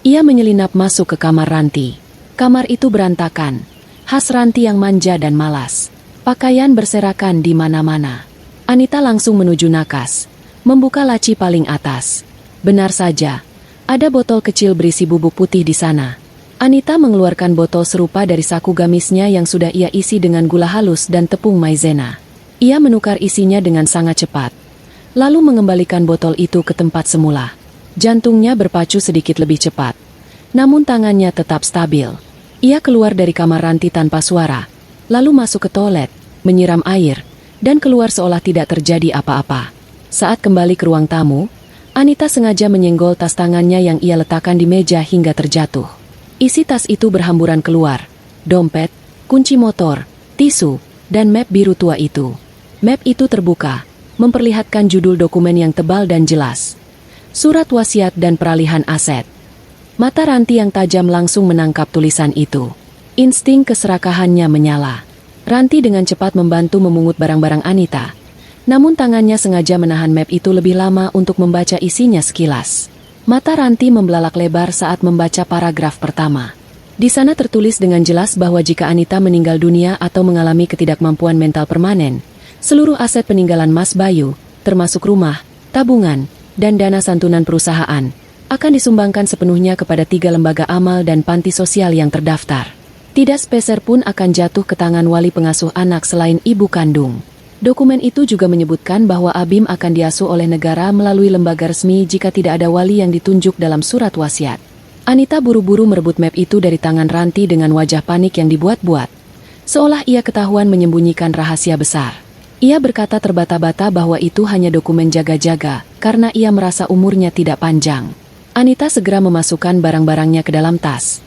Speaker 1: ia menyelinap masuk ke kamar Ranti. Kamar itu berantakan, khas Ranti yang manja dan malas. Pakaian berserakan di mana-mana. Anita langsung menuju nakas, membuka laci paling atas. Benar saja, ada botol kecil berisi bubuk putih di sana. Anita mengeluarkan botol serupa dari saku gamisnya yang sudah ia isi dengan gula halus dan tepung maizena. Ia menukar isinya dengan sangat cepat, lalu mengembalikan botol itu ke tempat semula. Jantungnya berpacu sedikit lebih cepat, namun tangannya tetap stabil. Ia keluar dari kamar Ranti tanpa suara, lalu masuk ke toilet, menyiram air, dan keluar seolah tidak terjadi apa-apa. Saat kembali ke ruang tamu, Anita sengaja menyenggol tas tangannya yang ia letakkan di meja hingga terjatuh. Isi tas itu berhamburan keluar. Dompet, kunci motor, tisu, dan map biru tua itu. Map itu terbuka, memperlihatkan judul dokumen yang tebal dan jelas. Surat wasiat dan peralihan aset. Mata Ranti yang tajam langsung menangkap tulisan itu. Insting keserakahannya menyala. Ranti dengan cepat membantu memungut barang-barang Anita. Namun tangannya sengaja menahan map itu lebih lama untuk membaca isinya sekilas. Mata Ranti membelalak lebar saat membaca paragraf pertama. Di sana tertulis dengan jelas bahwa jika Anita meninggal dunia atau mengalami ketidakmampuan mental permanen, seluruh aset peninggalan Mas Bayu, termasuk rumah, tabungan, dan dana santunan perusahaan, akan disumbangkan sepenuhnya kepada 3 lembaga amal dan panti sosial yang terdaftar. Tidak sepeser pun akan jatuh ke tangan wali pengasuh anak selain ibu kandung. Dokumen itu juga menyebutkan bahwa Abim akan diasuh oleh negara melalui lembaga resmi jika tidak ada wali yang ditunjuk dalam surat wasiat. Anita buru-buru merebut map itu dari tangan Ranti dengan wajah panik yang dibuat-buat, seolah ia ketahuan menyembunyikan rahasia besar. Ia berkata terbata-bata bahwa itu hanya dokumen jaga-jaga, karena ia merasa umurnya tidak panjang. Anita segera memasukkan barang-barangnya ke dalam tas,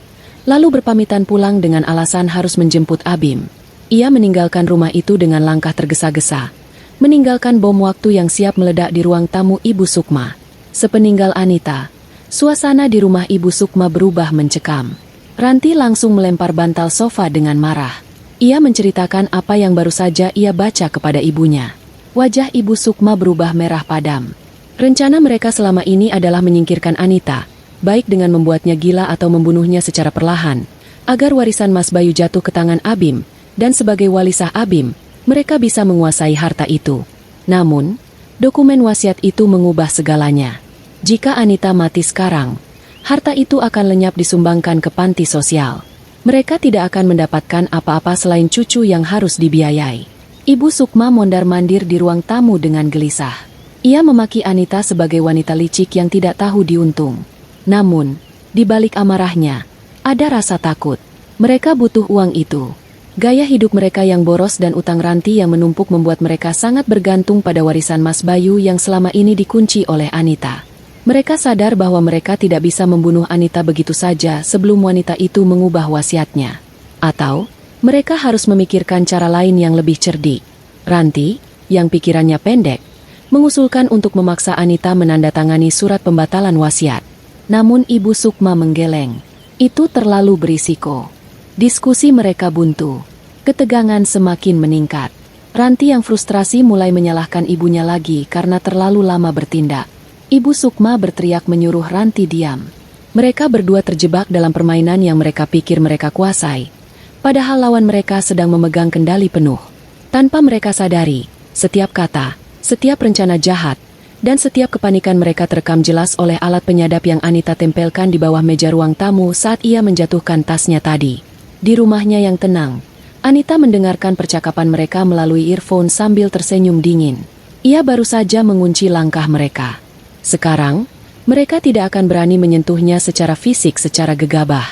Speaker 1: lalu berpamitan pulang dengan alasan harus menjemput Abim. Ia meninggalkan rumah itu dengan langkah tergesa-gesa, meninggalkan bom waktu yang siap meledak di ruang tamu Ibu Sukma. Sepeninggal Anita, suasana di rumah Ibu Sukma berubah mencekam. Ranti langsung melempar bantal sofa dengan marah. Ia menceritakan apa yang baru saja ia baca kepada ibunya. Wajah Ibu Sukma berubah merah padam. Rencana mereka selama ini adalah menyingkirkan Anita, baik dengan membuatnya gila atau membunuhnya secara perlahan, agar warisan Mas Bayu jatuh ke tangan Abim, dan sebagai wali sah Abim, mereka bisa menguasai harta itu. Namun, dokumen wasiat itu mengubah segalanya. Jika Anita mati sekarang, harta itu akan lenyap disumbangkan ke panti sosial. Mereka tidak akan mendapatkan apa-apa selain cucu yang harus dibiayai. Ibu Sukma mondar-mandir di ruang tamu dengan gelisah. Ia memaki Anita sebagai wanita licik yang tidak tahu diuntung. Namun, di balik amarahnya, ada rasa takut. Mereka butuh uang itu. Gaya hidup mereka yang boros dan utang Ranti yang menumpuk membuat mereka sangat bergantung pada warisan Mas Bayu yang selama ini dikunci oleh Anita. Mereka sadar bahwa mereka tidak bisa membunuh Anita begitu saja sebelum wanita itu mengubah wasiatnya. Atau, mereka harus memikirkan cara lain yang lebih cerdik. Ranti, yang pikirannya pendek, mengusulkan untuk memaksa Anita menandatangani surat pembatalan wasiat. Namun Ibu Sukma menggeleng. Itu terlalu berisiko. Diskusi mereka buntu. Ketegangan semakin meningkat. Ranti yang frustrasi mulai menyalahkan ibunya lagi karena terlalu lama bertindak. Ibu Sukma berteriak menyuruh Ranti diam. Mereka berdua terjebak dalam permainan yang mereka pikir mereka kuasai. Padahal lawan mereka sedang memegang kendali penuh. Tanpa mereka sadari, setiap kata, Setiap rencana jahat dan setiap kepanikan mereka terekam jelas oleh alat penyadap yang Anita tempelkan di bawah meja ruang tamu saat ia menjatuhkan tasnya tadi. Di rumahnya yang tenang, Anita mendengarkan percakapan mereka melalui earphone sambil tersenyum dingin. Ia baru saja mengunci langkah mereka. Sekarang, mereka tidak akan berani menyentuhnya secara fisik secara gegabah.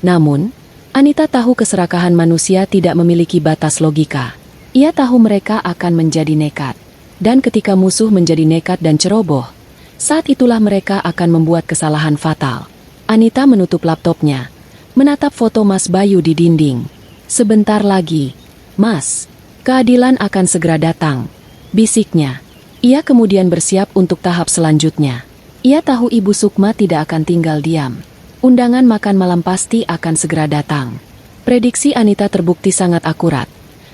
Speaker 1: Namun, Anita tahu keserakahan manusia tidak memiliki batas logika. Ia tahu mereka akan menjadi nekat. Dan ketika musuh menjadi nekat dan ceroboh, saat itulah mereka akan membuat kesalahan fatal. Anita menutup laptopnya, menatap foto Mas Bayu di dinding. Sebentar lagi, Mas, keadilan akan segera datang, bisiknya. Ia kemudian bersiap untuk tahap selanjutnya. Ia tahu Ibu Sukma tidak akan tinggal diam. Undangan makan malam pasti akan segera datang. Prediksi Anita terbukti sangat akurat,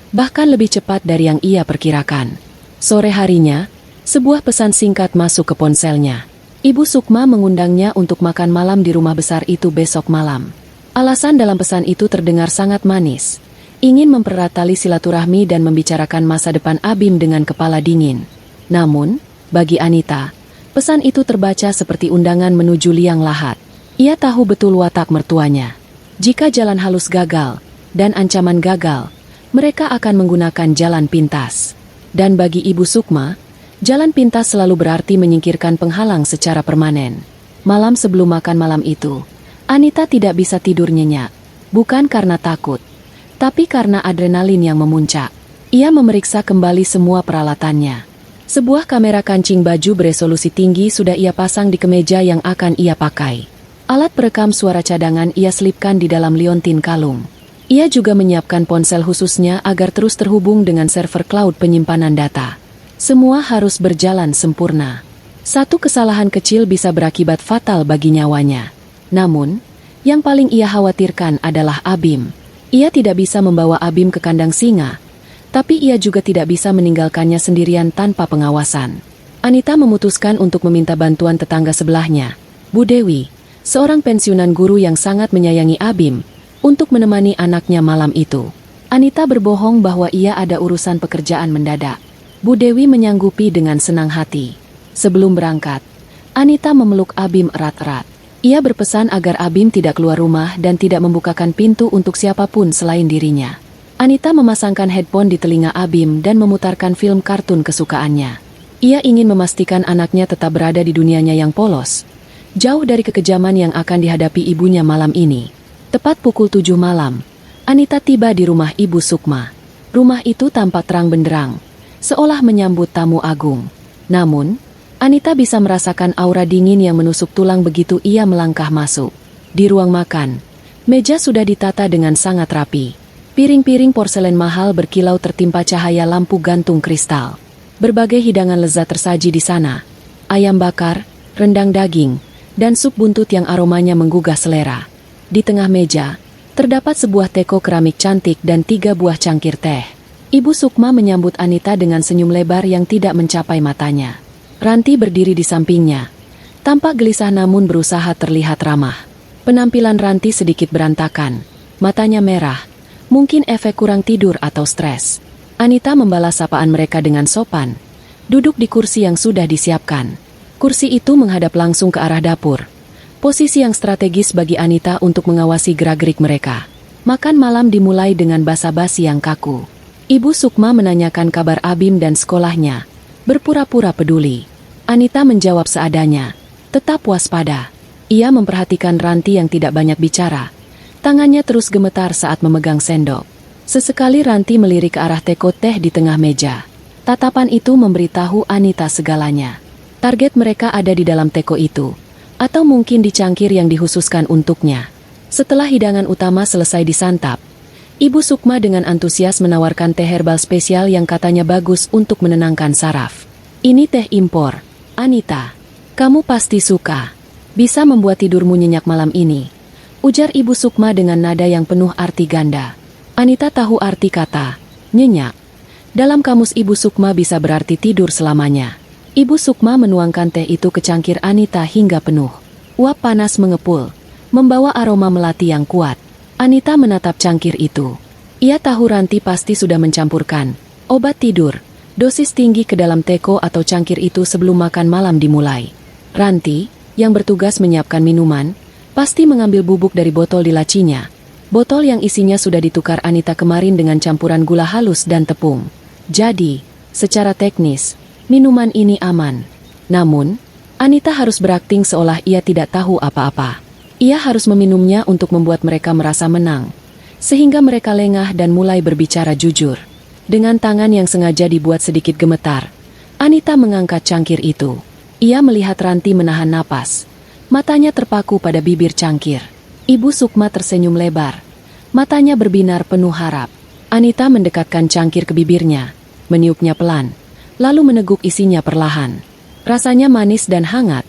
Speaker 1: bahkan lebih cepat dari yang ia perkirakan. Sore harinya, sebuah pesan singkat masuk ke ponselnya. Ibu Sukma mengundangnya untuk makan malam di rumah besar itu besok malam. Alasan dalam pesan itu terdengar sangat manis. Ingin mempererat tali silaturahmi dan membicarakan masa depan Abim dengan kepala dingin. Namun, bagi Anita, pesan itu terbaca seperti undangan menuju liang lahat. Ia tahu betul watak mertuanya. Jika jalan halus gagal, dan ancaman gagal, mereka akan menggunakan jalan pintas. Dan bagi Ibu Sukma, jalan pintas selalu berarti menyingkirkan penghalang secara permanen. Malam sebelum makan malam itu, Anita tidak bisa tidur nyenyak. Bukan karena takut, tapi karena adrenalin yang memuncak. Ia memeriksa kembali semua peralatannya. Sebuah kamera kancing baju beresolusi tinggi sudah ia pasang di kemeja yang akan ia pakai. Alat perekam suara cadangan ia selipkan di dalam liontin kalung. Ia juga menyiapkan ponsel khususnya agar terus terhubung dengan server cloud penyimpanan data. Semua harus berjalan sempurna. Satu kesalahan kecil bisa berakibat fatal bagi nyawanya. Namun, yang paling ia khawatirkan adalah Abim. Ia tidak bisa membawa Abim ke kandang singa, tapi ia juga tidak bisa meninggalkannya sendirian tanpa pengawasan. Anita memutuskan untuk meminta bantuan tetangga sebelahnya, Bu Dewi, seorang pensiunan guru yang sangat menyayangi Abim, untuk menemani anaknya malam itu. Anita berbohong bahwa ia ada urusan pekerjaan mendadak. Bu Dewi menyanggupi dengan senang hati. Sebelum berangkat, Anita memeluk Abim erat-erat. Ia berpesan agar Abim tidak keluar rumah dan tidak membukakan pintu untuk siapapun selain dirinya. Anita memasangkan headphone di telinga Abim dan memutarkan film kartun kesukaannya. Ia ingin memastikan anaknya tetap berada di dunianya yang polos, jauh dari kekejaman yang akan dihadapi ibunya malam ini. Tepat pukul 7 malam, Anita tiba di rumah Ibu Sukma. Rumah itu tampak terang benderang, seolah menyambut tamu agung. Namun, Anita bisa merasakan aura dingin yang menusuk tulang begitu ia melangkah masuk. Di ruang makan, meja sudah ditata dengan sangat rapi. Piring-piring porselen mahal berkilau tertimpa cahaya lampu gantung kristal. Berbagai hidangan lezat tersaji di sana. Ayam bakar, rendang daging, dan sup buntut yang aromanya menggugah selera. Di tengah meja, terdapat sebuah teko keramik cantik dan 3 buah cangkir teh. Ibu Sukma menyambut Anita dengan senyum lebar yang tidak mencapai matanya. Ranti berdiri di sampingnya. Tampak gelisah namun berusaha terlihat ramah. Penampilan Ranti sedikit berantakan. Matanya merah. Mungkin efek kurang tidur atau stres. Anita membalas sapaan mereka dengan sopan. Duduk di kursi yang sudah disiapkan. Kursi itu menghadap langsung ke arah dapur. Posisi yang strategis bagi Anita untuk mengawasi gerak-gerik mereka. Makan malam dimulai dengan basa-basi yang kaku. Ibu Sukma menanyakan kabar Abim dan sekolahnya. Berpura-pura peduli. Anita menjawab seadanya. Tetap waspada. Ia memperhatikan Ranti yang tidak banyak bicara. Tangannya terus gemetar saat memegang sendok. Sesekali Ranti melirik ke arah teko teh di tengah meja. Tatapan itu memberitahu Anita segalanya. Target mereka ada di dalam teko itu. Atau mungkin di cangkir yang dikhususkan untuknya. Setelah hidangan utama selesai disantap, Ibu Sukma dengan antusias menawarkan teh herbal spesial yang katanya bagus untuk menenangkan saraf. Ini teh impor, Anita. Kamu pasti suka. Bisa membuat tidurmu nyenyak malam ini, ujar Ibu Sukma dengan nada yang penuh arti ganda. Anita tahu arti kata nyenyak. Dalam kamus Ibu Sukma bisa berarti tidur selamanya. Ibu Sukma menuangkan teh itu ke cangkir Anita hingga penuh. Uap panas mengepul, membawa aroma melati yang kuat. Anita menatap cangkir itu. Ia tahu Ranti pasti sudah mencampurkan obat tidur dosis tinggi ke dalam teko atau cangkir itu sebelum makan malam dimulai. Ranti, yang bertugas menyiapkan minuman, pasti mengambil bubuk dari botol di lacinya. Botol yang isinya sudah ditukar Anita kemarin dengan campuran gula halus dan tepung. Jadi, secara teknis, minuman ini aman. Namun, Anita harus berakting seolah ia tidak tahu apa-apa. Ia harus meminumnya untuk membuat mereka merasa menang, sehingga mereka lengah dan mulai berbicara jujur. Dengan tangan yang sengaja dibuat sedikit gemetar, Anita mengangkat cangkir itu. Ia melihat Ranti menahan napas. Matanya terpaku pada bibir cangkir. Ibu Sukma tersenyum lebar. Matanya berbinar penuh harap. Anita mendekatkan cangkir ke bibirnya, meniupnya pelan, lalu meneguk isinya perlahan. Rasanya manis dan hangat.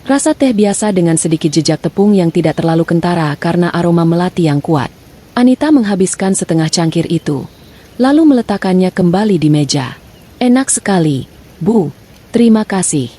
Speaker 1: Rasa teh biasa dengan sedikit jejak tepung yang tidak terlalu kentara karena aroma melati yang kuat. Anita menghabiskan setengah cangkir itu, lalu meletakkannya kembali di meja. Enak sekali, Bu. Terima kasih,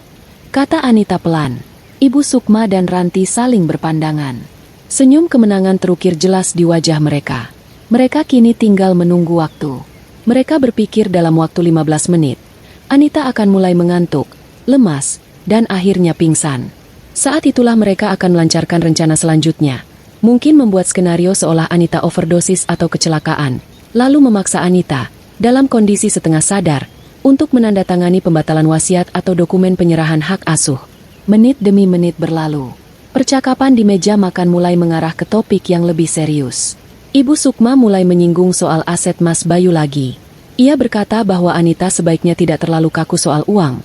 Speaker 1: kata Anita pelan. Ibu Sukma dan Ranti saling berpandangan. Senyum kemenangan terukir jelas di wajah mereka. Mereka kini tinggal menunggu waktu. Mereka berpikir dalam waktu 15 menit, Anita akan mulai mengantuk, lemas, dan akhirnya pingsan. Saat itulah mereka akan melancarkan rencana selanjutnya. Mungkin membuat skenario seolah Anita overdosis atau kecelakaan, lalu memaksa Anita, dalam kondisi setengah sadar, untuk menandatangani pembatalan wasiat atau dokumen penyerahan hak asuh. Menit demi menit berlalu. Percakapan di meja makan mulai mengarah ke topik yang lebih serius. Ibu Sukma mulai menyinggung soal aset Mas Bayu lagi. Ia berkata bahwa Anita sebaiknya tidak terlalu kaku soal uang,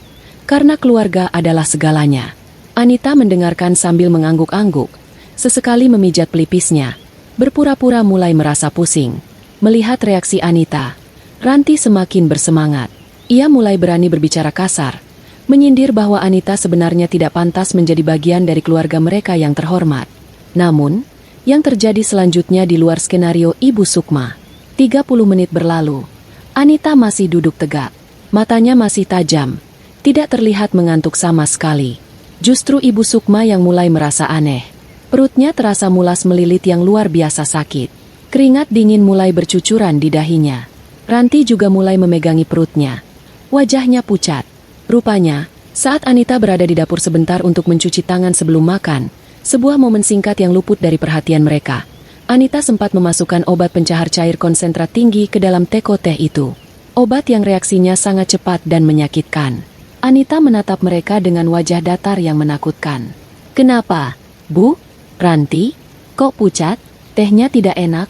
Speaker 1: karena keluarga adalah segalanya. Anita mendengarkan sambil mengangguk-angguk, sesekali memijat pelipisnya, berpura-pura mulai merasa pusing. Melihat reaksi Anita, Ranti semakin bersemangat. Ia mulai berani berbicara kasar, menyindir bahwa Anita sebenarnya tidak pantas menjadi bagian dari keluarga mereka yang terhormat. Namun, yang terjadi selanjutnya di luar skenario Ibu Sukma. 30 menit berlalu. Anita masih duduk tegak. Matanya masih tajam. Tidak terlihat mengantuk sama sekali. Justru Ibu Sukma yang mulai merasa aneh. Perutnya terasa mulas melilit yang luar biasa sakit. Keringat dingin mulai bercucuran di dahinya. Ranti juga mulai memegangi perutnya. Wajahnya pucat. Rupanya, saat Anita berada di dapur sebentar untuk mencuci tangan sebelum makan, sebuah momen singkat yang luput dari perhatian mereka. Anita sempat memasukkan obat pencahar cair konsentrat tinggi ke dalam teko teh itu. Obat yang reaksinya sangat cepat dan menyakitkan. Anita menatap mereka dengan wajah datar yang menakutkan. "Kenapa, Bu? Ranti? Kok pucat? Tehnya tidak enak?"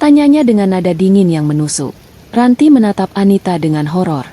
Speaker 1: tanyanya dengan nada dingin yang menusuk. Ranti menatap Anita dengan horor.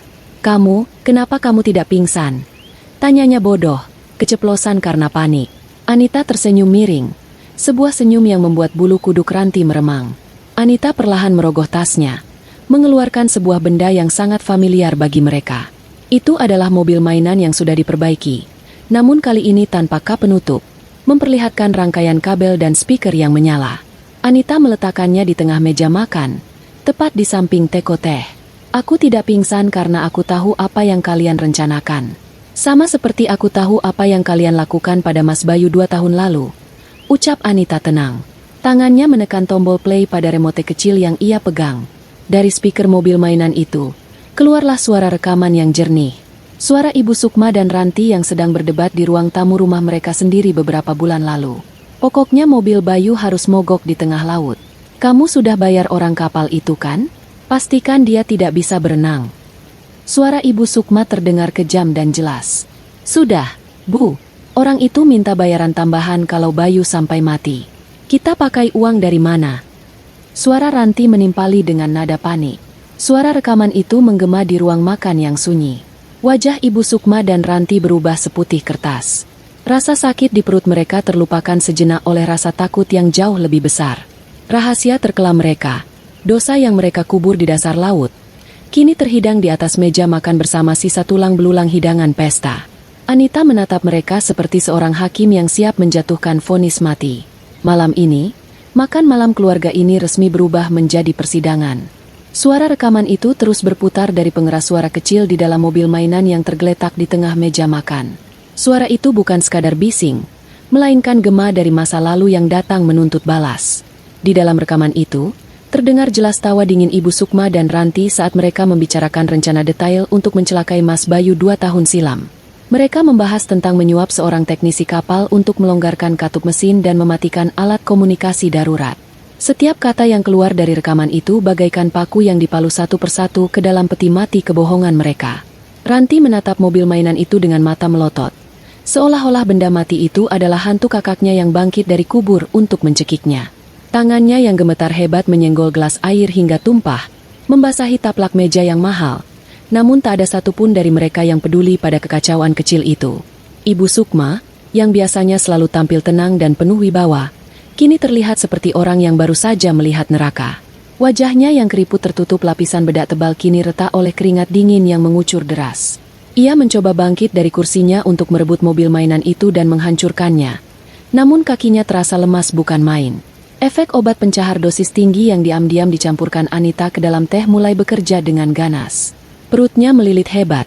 Speaker 1: Kenapa kamu tidak pingsan?" tanyanya bodoh, keceplosan karena panik. Anita tersenyum miring. Sebuah senyum yang membuat bulu kuduk Ranti meremang. Anita perlahan merogoh tasnya, mengeluarkan sebuah benda yang sangat familiar bagi mereka. Itu adalah mobil mainan yang sudah diperbaiki, namun kali ini tanpa kap penutup, memperlihatkan rangkaian kabel dan speaker yang menyala. Anita meletakkannya di tengah meja makan, tepat di samping teko teh. "Aku tidak pingsan karena aku tahu apa yang kalian rencanakan. Sama seperti aku tahu apa yang kalian lakukan pada Mas Bayu 2 tahun lalu," ucap Anita tenang. Tangannya menekan tombol play pada remote kecil yang ia pegang. Dari speaker mobil mainan itu, keluarlah suara rekaman yang jernih. Suara Ibu Sukma dan Ranti yang sedang berdebat di ruang tamu rumah mereka sendiri beberapa bulan lalu. "Pokoknya mobil Bayu harus mogok di tengah laut. Kamu sudah bayar orang kapal itu kan? Pastikan dia tidak bisa berenang." Suara Ibu Sukma terdengar kejam dan jelas. "Sudah, Bu. Orang itu minta bayaran tambahan kalau Bayu sampai mati. Kita pakai uang dari mana?" Suara Ranti menimpali dengan nada panik. Suara rekaman itu menggema di ruang makan yang sunyi. Wajah Ibu Sukma dan Ranti berubah seputih kertas. Rasa sakit di perut mereka terlupakan sejenak oleh rasa takut yang jauh lebih besar. Rahasia terkelam mereka, dosa yang mereka kubur di dasar laut, kini terhidang di atas meja makan bersama sisa tulang belulang hidangan pesta. Anita menatap mereka seperti seorang hakim yang siap menjatuhkan vonis mati. Malam ini, makan malam keluarga ini resmi berubah menjadi persidangan. Suara rekaman itu terus berputar dari pengeras suara kecil di dalam mobil mainan yang tergeletak di tengah meja makan. Suara itu bukan sekadar bising, melainkan gema dari masa lalu yang datang menuntut balas. Di dalam rekaman itu, Terdengar jelas tawa dingin Ibu Sukma dan Ranti saat mereka membicarakan rencana detail untuk mencelakai Mas Bayu 2 tahun silam. Mereka membahas tentang menyuap seorang teknisi kapal untuk melonggarkan katup mesin dan mematikan alat komunikasi darurat. Setiap kata yang keluar dari rekaman itu bagaikan paku yang dipalu satu persatu ke dalam peti mati kebohongan mereka. Ranti menatap mobil mainan itu dengan mata melotot. Seolah-olah benda mati itu adalah hantu kakaknya yang bangkit dari kubur untuk mencekiknya. Tangannya yang gemetar hebat menyenggol gelas air hingga tumpah, membasahi taplak meja yang mahal. Namun tak ada satupun dari mereka yang peduli pada kekacauan kecil itu. Ibu Sukma, yang biasanya selalu tampil tenang dan penuh wibawa, kini terlihat seperti orang yang baru saja melihat neraka. Wajahnya yang keriput tertutup lapisan bedak tebal kini retak oleh keringat dingin yang mengucur deras. Ia mencoba bangkit dari kursinya untuk merebut mobil mainan itu dan menghancurkannya. Namun kakinya terasa lemas bukan main. Efek obat pencahar dosis tinggi yang diam-diam dicampurkan Anita ke dalam teh mulai bekerja dengan ganas. Perutnya melilit hebat,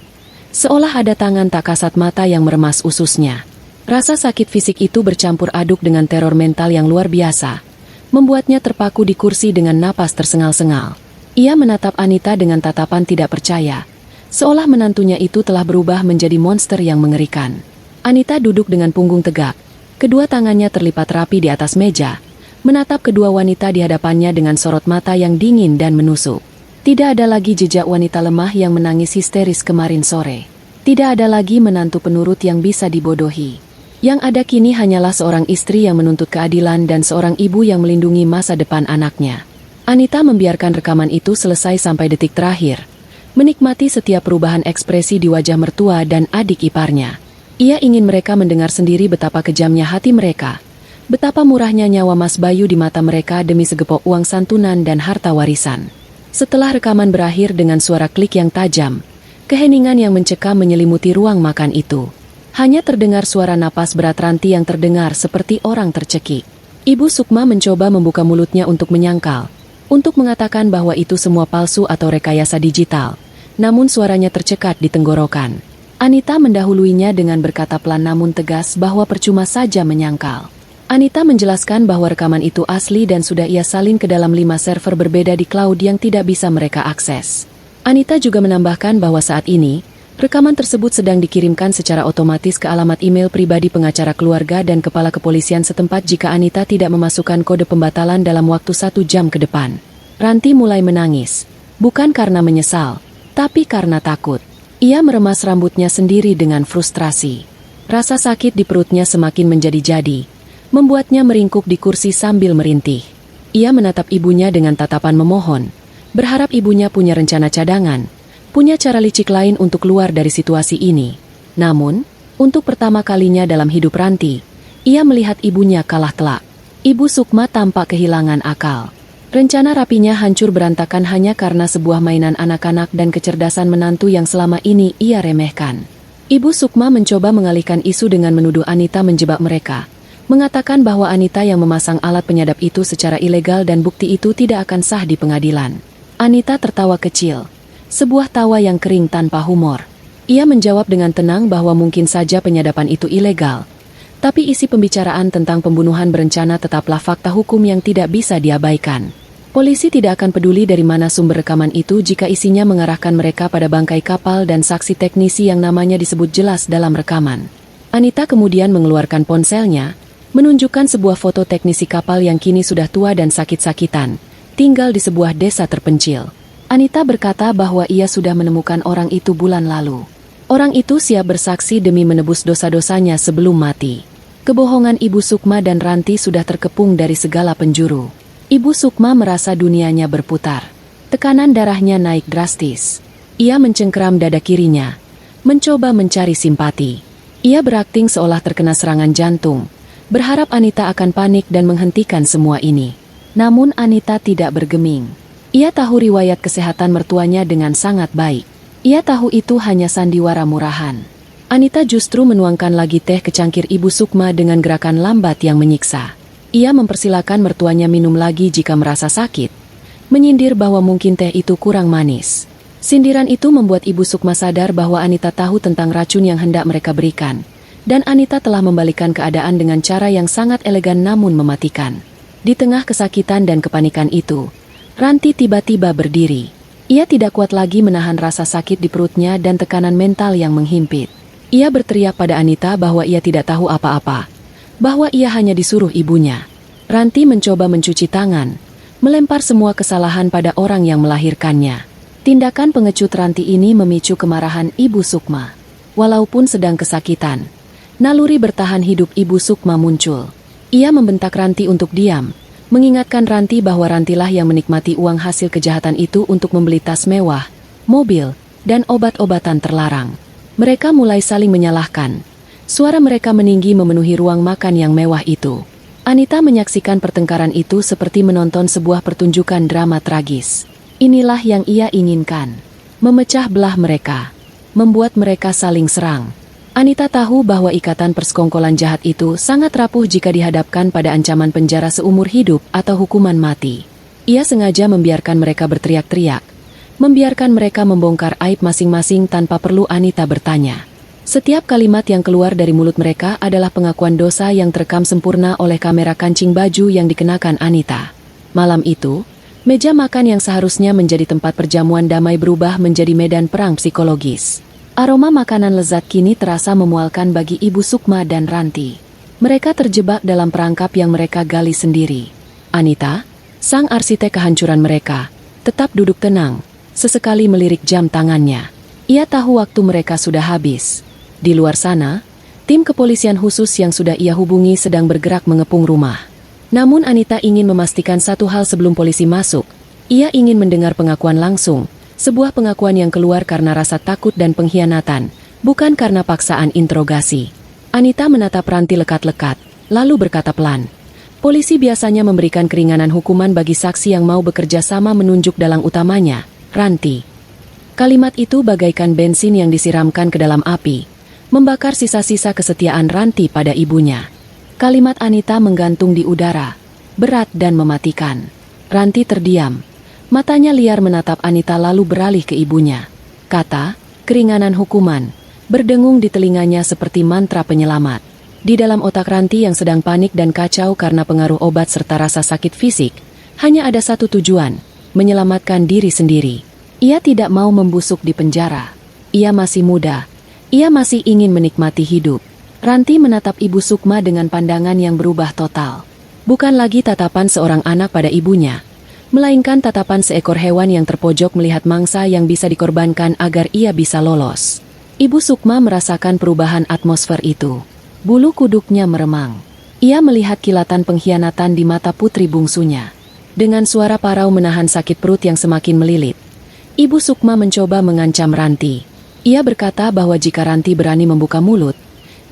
Speaker 1: seolah ada tangan tak kasat mata yang meremas ususnya. Rasa sakit fisik itu bercampur aduk dengan teror mental yang luar biasa, membuatnya terpaku di kursi dengan napas tersengal-sengal. Ia menatap Anita dengan tatapan tidak percaya, seolah menantunya itu telah berubah menjadi monster yang mengerikan. Anita duduk dengan punggung tegak, kedua tangannya terlipat rapi di atas meja, menatap kedua wanita di hadapannya dengan sorot mata yang dingin dan menusuk. Tidak ada lagi jejak wanita lemah yang menangis histeris kemarin sore. Tidak ada lagi menantu penurut yang bisa dibodohi. Yang ada kini hanyalah seorang istri yang menuntut keadilan dan seorang ibu yang melindungi masa depan anaknya. Anita membiarkan rekaman itu selesai sampai detik terakhir, menikmati setiap perubahan ekspresi di wajah mertua dan adik iparnya. Ia ingin mereka mendengar sendiri betapa kejamnya hati mereka. Betapa murahnya nyawa Mas Bayu di mata mereka demi segepok uang santunan dan harta warisan. Setelah rekaman berakhir dengan suara klik yang tajam, keheningan yang mencekam menyelimuti ruang makan itu. Hanya terdengar suara napas berat Ranti yang terdengar seperti orang tercekik. Ibu Sukma mencoba membuka mulutnya untuk menyangkal, untuk mengatakan bahwa itu semua palsu atau rekayasa digital. Namun suaranya tercekat di tenggorokan. Anita mendahuluinya dengan berkata pelan namun tegas bahwa percuma saja menyangkal. Anita menjelaskan bahwa rekaman itu asli dan sudah ia salin ke dalam 5 server berbeda di cloud yang tidak bisa mereka akses. Anita juga menambahkan bahwa saat ini, rekaman tersebut sedang dikirimkan secara otomatis ke alamat email pribadi pengacara keluarga dan kepala kepolisian setempat jika Anita tidak memasukkan kode pembatalan dalam waktu 1 jam ke depan. Ranti mulai menangis, bukan karena menyesal, tapi karena takut. Ia meremas rambutnya sendiri dengan frustrasi. Rasa sakit di perutnya semakin menjadi-jadi, membuatnya meringkuk di kursi sambil merintih. Ia menatap ibunya dengan tatapan memohon, berharap ibunya punya rencana cadangan, punya cara licik lain untuk keluar dari situasi ini. Namun, untuk pertama kalinya dalam hidup Ranti, ia melihat ibunya kalah telak. Ibu Sukma tampak kehilangan akal. Rencana rapinya hancur berantakan hanya karena sebuah mainan anak-anak dan kecerdasan menantu yang selama ini ia remehkan. Ibu Sukma mencoba mengalihkan isu dengan menuduh Anita menjebak mereka, mengatakan bahwa Anita yang memasang alat penyadap itu secara ilegal dan bukti itu tidak akan sah di pengadilan. Anita tertawa kecil, sebuah tawa yang kering tanpa humor. Ia menjawab dengan tenang bahwa mungkin saja penyadapan itu ilegal, tapi isi pembicaraan tentang pembunuhan berencana tetaplah fakta hukum yang tidak bisa diabaikan. Polisi tidak akan peduli dari mana sumber rekaman itu jika isinya mengarahkan mereka pada bangkai kapal dan saksi teknisi yang namanya disebut jelas dalam rekaman. Anita kemudian mengeluarkan ponselnya, menunjukkan sebuah foto teknisi kapal yang kini sudah tua dan sakit-sakitan, tinggal di sebuah desa terpencil. Anita berkata bahwa ia sudah menemukan orang itu bulan lalu. Orang itu siap bersaksi demi menebus dosa-dosanya sebelum mati. Kebohongan Ibu Sukma dan Ranti sudah terkepung dari segala penjuru. Ibu Sukma merasa dunianya berputar. Tekanan darahnya naik drastis. Ia mencengkeram dada kirinya, mencoba mencari simpati. Ia berakting seolah terkena serangan jantung, berharap Anita akan panik dan menghentikan semua ini. Namun Anita tidak bergeming. Ia tahu riwayat kesehatan mertuanya dengan sangat baik. Ia tahu itu hanya sandiwara murahan. Anita justru menuangkan lagi teh ke cangkir Ibu Sukma dengan gerakan lambat yang menyiksa. Ia mempersilakan mertuanya minum lagi jika merasa sakit, menyindir bahwa mungkin teh itu kurang manis. Sindiran itu membuat Ibu Sukma sadar bahwa Anita tahu tentang racun yang hendak mereka berikan, dan Anita telah membalikkan keadaan dengan cara yang sangat elegan namun mematikan. Di tengah kesakitan dan kepanikan itu, Ranti tiba-tiba berdiri. Ia tidak kuat lagi menahan rasa sakit di perutnya dan tekanan mental yang menghimpit. Ia berteriak pada Anita bahwa ia tidak tahu apa-apa, bahwa ia hanya disuruh ibunya. Ranti mencoba mencuci tangan, melempar semua kesalahan pada orang yang melahirkannya. Tindakan pengecut Ranti ini memicu kemarahan Ibu Sukma. Walaupun sedang kesakitan, naluri bertahan hidup Ibu Sukma muncul. Ia membentak Ranti untuk diam, mengingatkan Ranti bahwa Rantilah yang menikmati uang hasil kejahatan itu untuk membeli tas mewah, mobil, dan obat-obatan terlarang. Mereka mulai saling menyalahkan. Suara mereka meninggi memenuhi ruang makan yang mewah itu. Anita menyaksikan pertengkaran itu seperti menonton sebuah pertunjukan drama tragis. Inilah yang ia inginkan. Memecah belah mereka. Membuat mereka saling serang. Anita tahu bahwa ikatan persekongkolan jahat itu sangat rapuh jika dihadapkan pada ancaman penjara seumur hidup atau hukuman mati. Ia sengaja membiarkan mereka berteriak-teriak, membiarkan mereka membongkar aib masing-masing tanpa perlu Anita bertanya. Setiap kalimat yang keluar dari mulut mereka adalah pengakuan dosa yang terekam sempurna oleh kamera kancing baju yang dikenakan Anita. Malam itu, meja makan yang seharusnya menjadi tempat perjamuan damai berubah menjadi medan perang psikologis. Aroma makanan lezat kini terasa memualkan bagi Ibu Sukma dan Ranti. Mereka terjebak dalam perangkap yang mereka gali sendiri. Anita, sang arsitek kehancuran mereka, tetap duduk tenang, sesekali melirik jam tangannya. Ia tahu waktu mereka sudah habis. Di luar sana, tim kepolisian khusus yang sudah ia hubungi sedang bergerak mengepung rumah. Namun Anita ingin memastikan satu hal sebelum polisi masuk. Ia ingin mendengar pengakuan langsung. Sebuah pengakuan yang keluar karena rasa takut dan pengkhianatan, bukan karena paksaan interogasi. Anita menatap Ranti lekat-lekat, lalu berkata pelan. Polisi biasanya memberikan keringanan hukuman bagi saksi yang mau bekerja sama menunjuk dalang utamanya, Ranti. Kalimat itu bagaikan bensin yang disiramkan ke dalam api, membakar sisa-sisa kesetiaan Ranti pada ibunya. Kalimat Anita menggantung di udara, berat dan mematikan. Ranti terdiam. Matanya liar menatap Anita lalu beralih ke ibunya. Kata, keringanan hukuman, berdengung di telinganya seperti mantra penyelamat. Di dalam otak Ranti yang sedang panik dan kacau karena pengaruh obat serta rasa sakit fisik, hanya ada satu tujuan, menyelamatkan diri sendiri. Ia tidak mau membusuk di penjara. Ia masih muda. Ia masih ingin menikmati hidup. Ranti menatap Ibu Sukma dengan pandangan yang berubah total. Bukan lagi tatapan seorang anak pada ibunya, melainkan tatapan seekor hewan yang terpojok melihat mangsa yang bisa dikorbankan agar ia bisa lolos. Ibu Sukma merasakan perubahan atmosfer itu. Bulu kuduknya meremang. Ia melihat kilatan pengkhianatan di mata putri bungsunya. Dengan suara parau menahan sakit perut yang semakin melilit, Ibu Sukma mencoba mengancam Ranti. Ia berkata bahwa jika Ranti berani membuka mulut,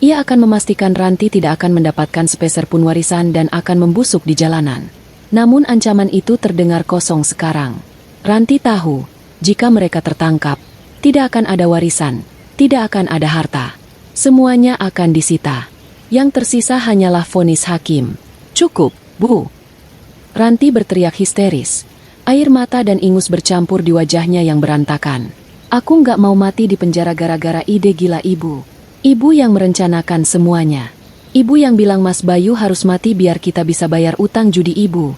Speaker 1: ia akan memastikan Ranti tidak akan mendapatkan sepeser pun warisan dan akan membusuk di jalanan. Namun ancaman itu terdengar kosong sekarang. Ranti tahu, jika mereka tertangkap, tidak akan ada warisan, tidak akan ada harta. Semuanya akan disita. Yang tersisa hanyalah vonis hakim. Cukup, Bu. Ranti berteriak histeris. Air mata dan ingus bercampur di wajahnya yang berantakan. Aku nggak mau mati di penjara gara-gara ide gila ibu. Ibu yang merencanakan semuanya. Ibu yang bilang Mas Bayu harus mati biar kita bisa bayar utang judi ibu.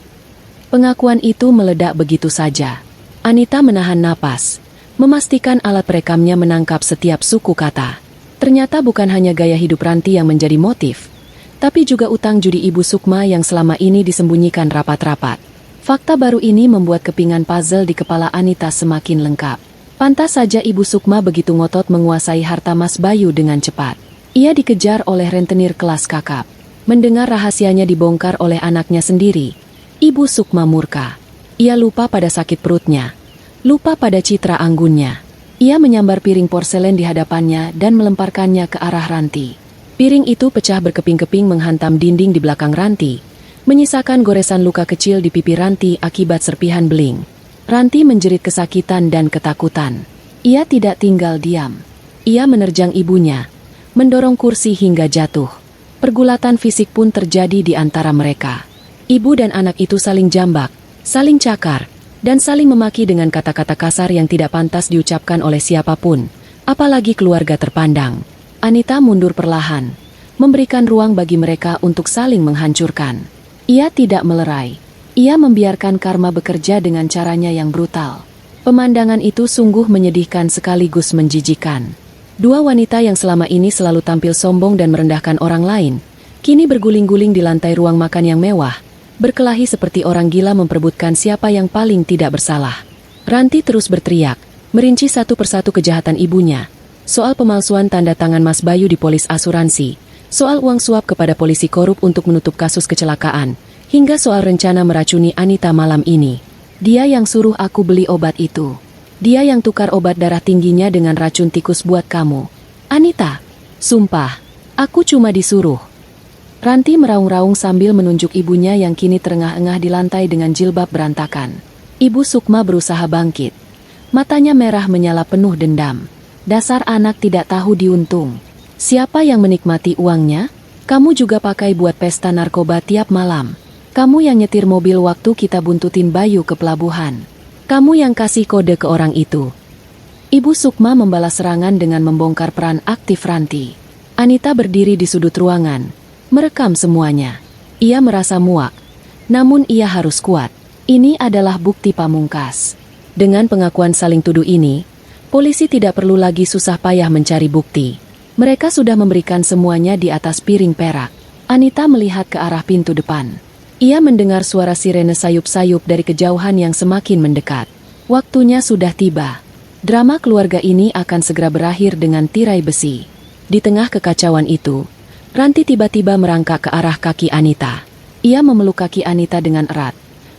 Speaker 1: Pengakuan itu meledak begitu saja. Anita menahan napas, memastikan alat perekamnya menangkap setiap suku kata. Ternyata bukan hanya gaya hidup Ranti yang menjadi motif, tapi juga utang judi Ibu Sukma yang selama ini disembunyikan rapat-rapat. Fakta baru ini membuat kepingan puzzle di kepala Anita semakin lengkap. Pantas saja Ibu Sukma begitu ngotot menguasai harta Mas Bayu dengan cepat. Ia dikejar oleh rentenir kelas kakap. Mendengar rahasianya dibongkar oleh anaknya sendiri, Ibu Sukma murka. Ia lupa pada sakit perutnya, lupa pada citra anggunnya. Ia menyambar piring porselen di hadapannya dan melemparkannya ke arah Ranti. Piring itu pecah berkeping-keping menghantam dinding di belakang Ranti, menyisakan goresan luka kecil di pipi Ranti akibat serpihan beling. Ranti menjerit kesakitan dan ketakutan. Ia tidak tinggal diam. Ia menerjang ibunya, mendorong kursi hingga jatuh. Pergulatan fisik pun terjadi di antara mereka. Ibu dan anak itu saling jambak, saling cakar, dan saling memaki dengan kata-kata kasar yang tidak pantas diucapkan oleh siapapun, apalagi keluarga terpandang. Anita mundur perlahan, memberikan ruang bagi mereka untuk saling menghancurkan. Ia tidak melerai. Ia membiarkan karma bekerja dengan caranya yang brutal. Pemandangan itu sungguh menyedihkan sekaligus menjijikan. Dua wanita yang selama ini selalu tampil sombong dan merendahkan orang lain, kini berguling-guling di lantai ruang makan yang mewah, berkelahi seperti orang gila memperebutkan siapa yang paling tidak bersalah. Ranti terus berteriak, merinci satu persatu kejahatan ibunya. Soal pemalsuan tanda tangan Mas Bayu di polis asuransi, soal uang suap kepada polisi korup untuk menutup kasus kecelakaan, hingga soal rencana meracuni Anita malam ini. Dia yang suruh aku beli obat itu. Dia yang tukar obat darah tingginya dengan racun tikus buat kamu. Anita, sumpah, aku cuma disuruh. Ranti meraung-raung sambil menunjuk ibunya yang kini terengah-engah di lantai dengan jilbab berantakan. Ibu Sukma berusaha bangkit. Matanya merah menyala penuh dendam. Dasar anak tidak tahu diuntung. Siapa yang menikmati uangnya? Kamu juga pakai buat pesta narkoba tiap malam. Kamu yang nyetir mobil waktu kita buntutin Bayu ke pelabuhan. Kamu yang kasih kode ke orang itu. Ibu Sukma membalas serangan dengan membongkar peran aktif Ranti. Anita berdiri di sudut ruangan, merekam semuanya. Ia merasa muak. Namun ia harus kuat. Ini adalah bukti pamungkas. Dengan pengakuan saling tuduh ini, polisi tidak perlu lagi susah payah mencari bukti. Mereka sudah memberikan semuanya di atas piring perak. Anita melihat ke arah pintu depan. Ia mendengar suara sirene sayup-sayup dari kejauhan yang semakin mendekat. Waktunya sudah tiba. Drama keluarga ini akan segera berakhir dengan tirai besi. Di tengah kekacauan itu, Ranti tiba-tiba merangkak ke arah kaki Anita. Ia memeluk kaki Anita dengan erat.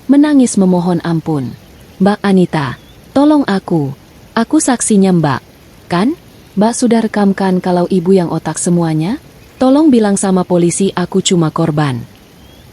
Speaker 1: Menangis memohon ampun. Mbak Anita, tolong aku. Aku saksinya Mbak. Kan? Mbak sudah rekamkan kalau ibu yang otak semuanya? Tolong bilang sama polisi aku cuma korban.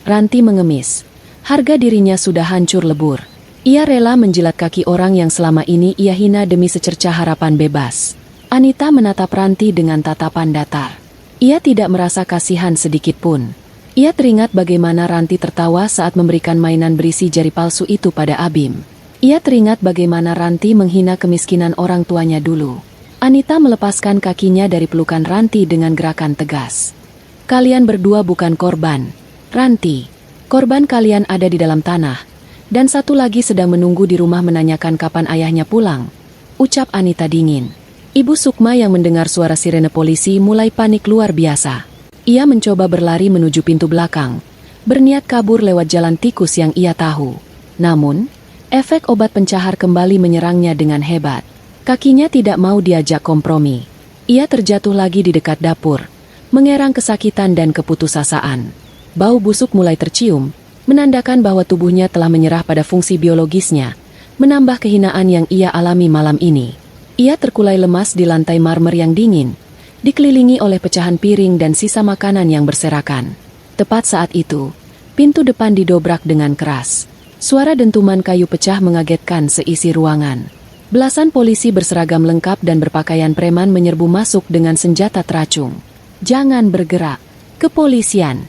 Speaker 1: Ranti mengemis. Harga dirinya sudah hancur lebur. Ia rela menjilat kaki orang yang selama ini ia hina demi secercah harapan bebas. Anita menatap Ranti dengan tatapan datar. Ia tidak merasa kasihan sedikit pun. Ia teringat bagaimana Ranti tertawa saat memberikan mainan berisi jari palsu itu pada Abim. Ia teringat bagaimana Ranti menghina kemiskinan orang tuanya dulu. Anita melepaskan kakinya dari pelukan Ranti dengan gerakan tegas. Kalian berdua bukan korban. Ranti, korban kalian ada di dalam tanah, dan satu lagi sedang menunggu di rumah menanyakan kapan ayahnya pulang, ucap Anita dingin. Ibu Sukma yang mendengar suara sirene polisi mulai panik luar biasa. Ia mencoba berlari menuju pintu belakang, berniat kabur lewat jalan tikus yang ia tahu. Namun, efek obat pencahar kembali menyerangnya dengan hebat. Kakinya tidak mau diajak kompromi. Ia terjatuh lagi di dekat dapur, mengerang kesakitan dan keputusasaan. Bau busuk mulai tercium, menandakan bahwa tubuhnya telah menyerah pada fungsi biologisnya, menambah kehinaan yang ia alami malam ini. Ia terkulai lemas di lantai marmer yang dingin, dikelilingi oleh pecahan piring dan sisa makanan yang berserakan. Tepat saat itu, pintu depan didobrak dengan keras. Suara dentuman kayu pecah mengagetkan seisi ruangan. Belasan polisi berseragam lengkap dan berpakaian preman menyerbu masuk dengan senjata teracung. Jangan bergerak, kepolisian!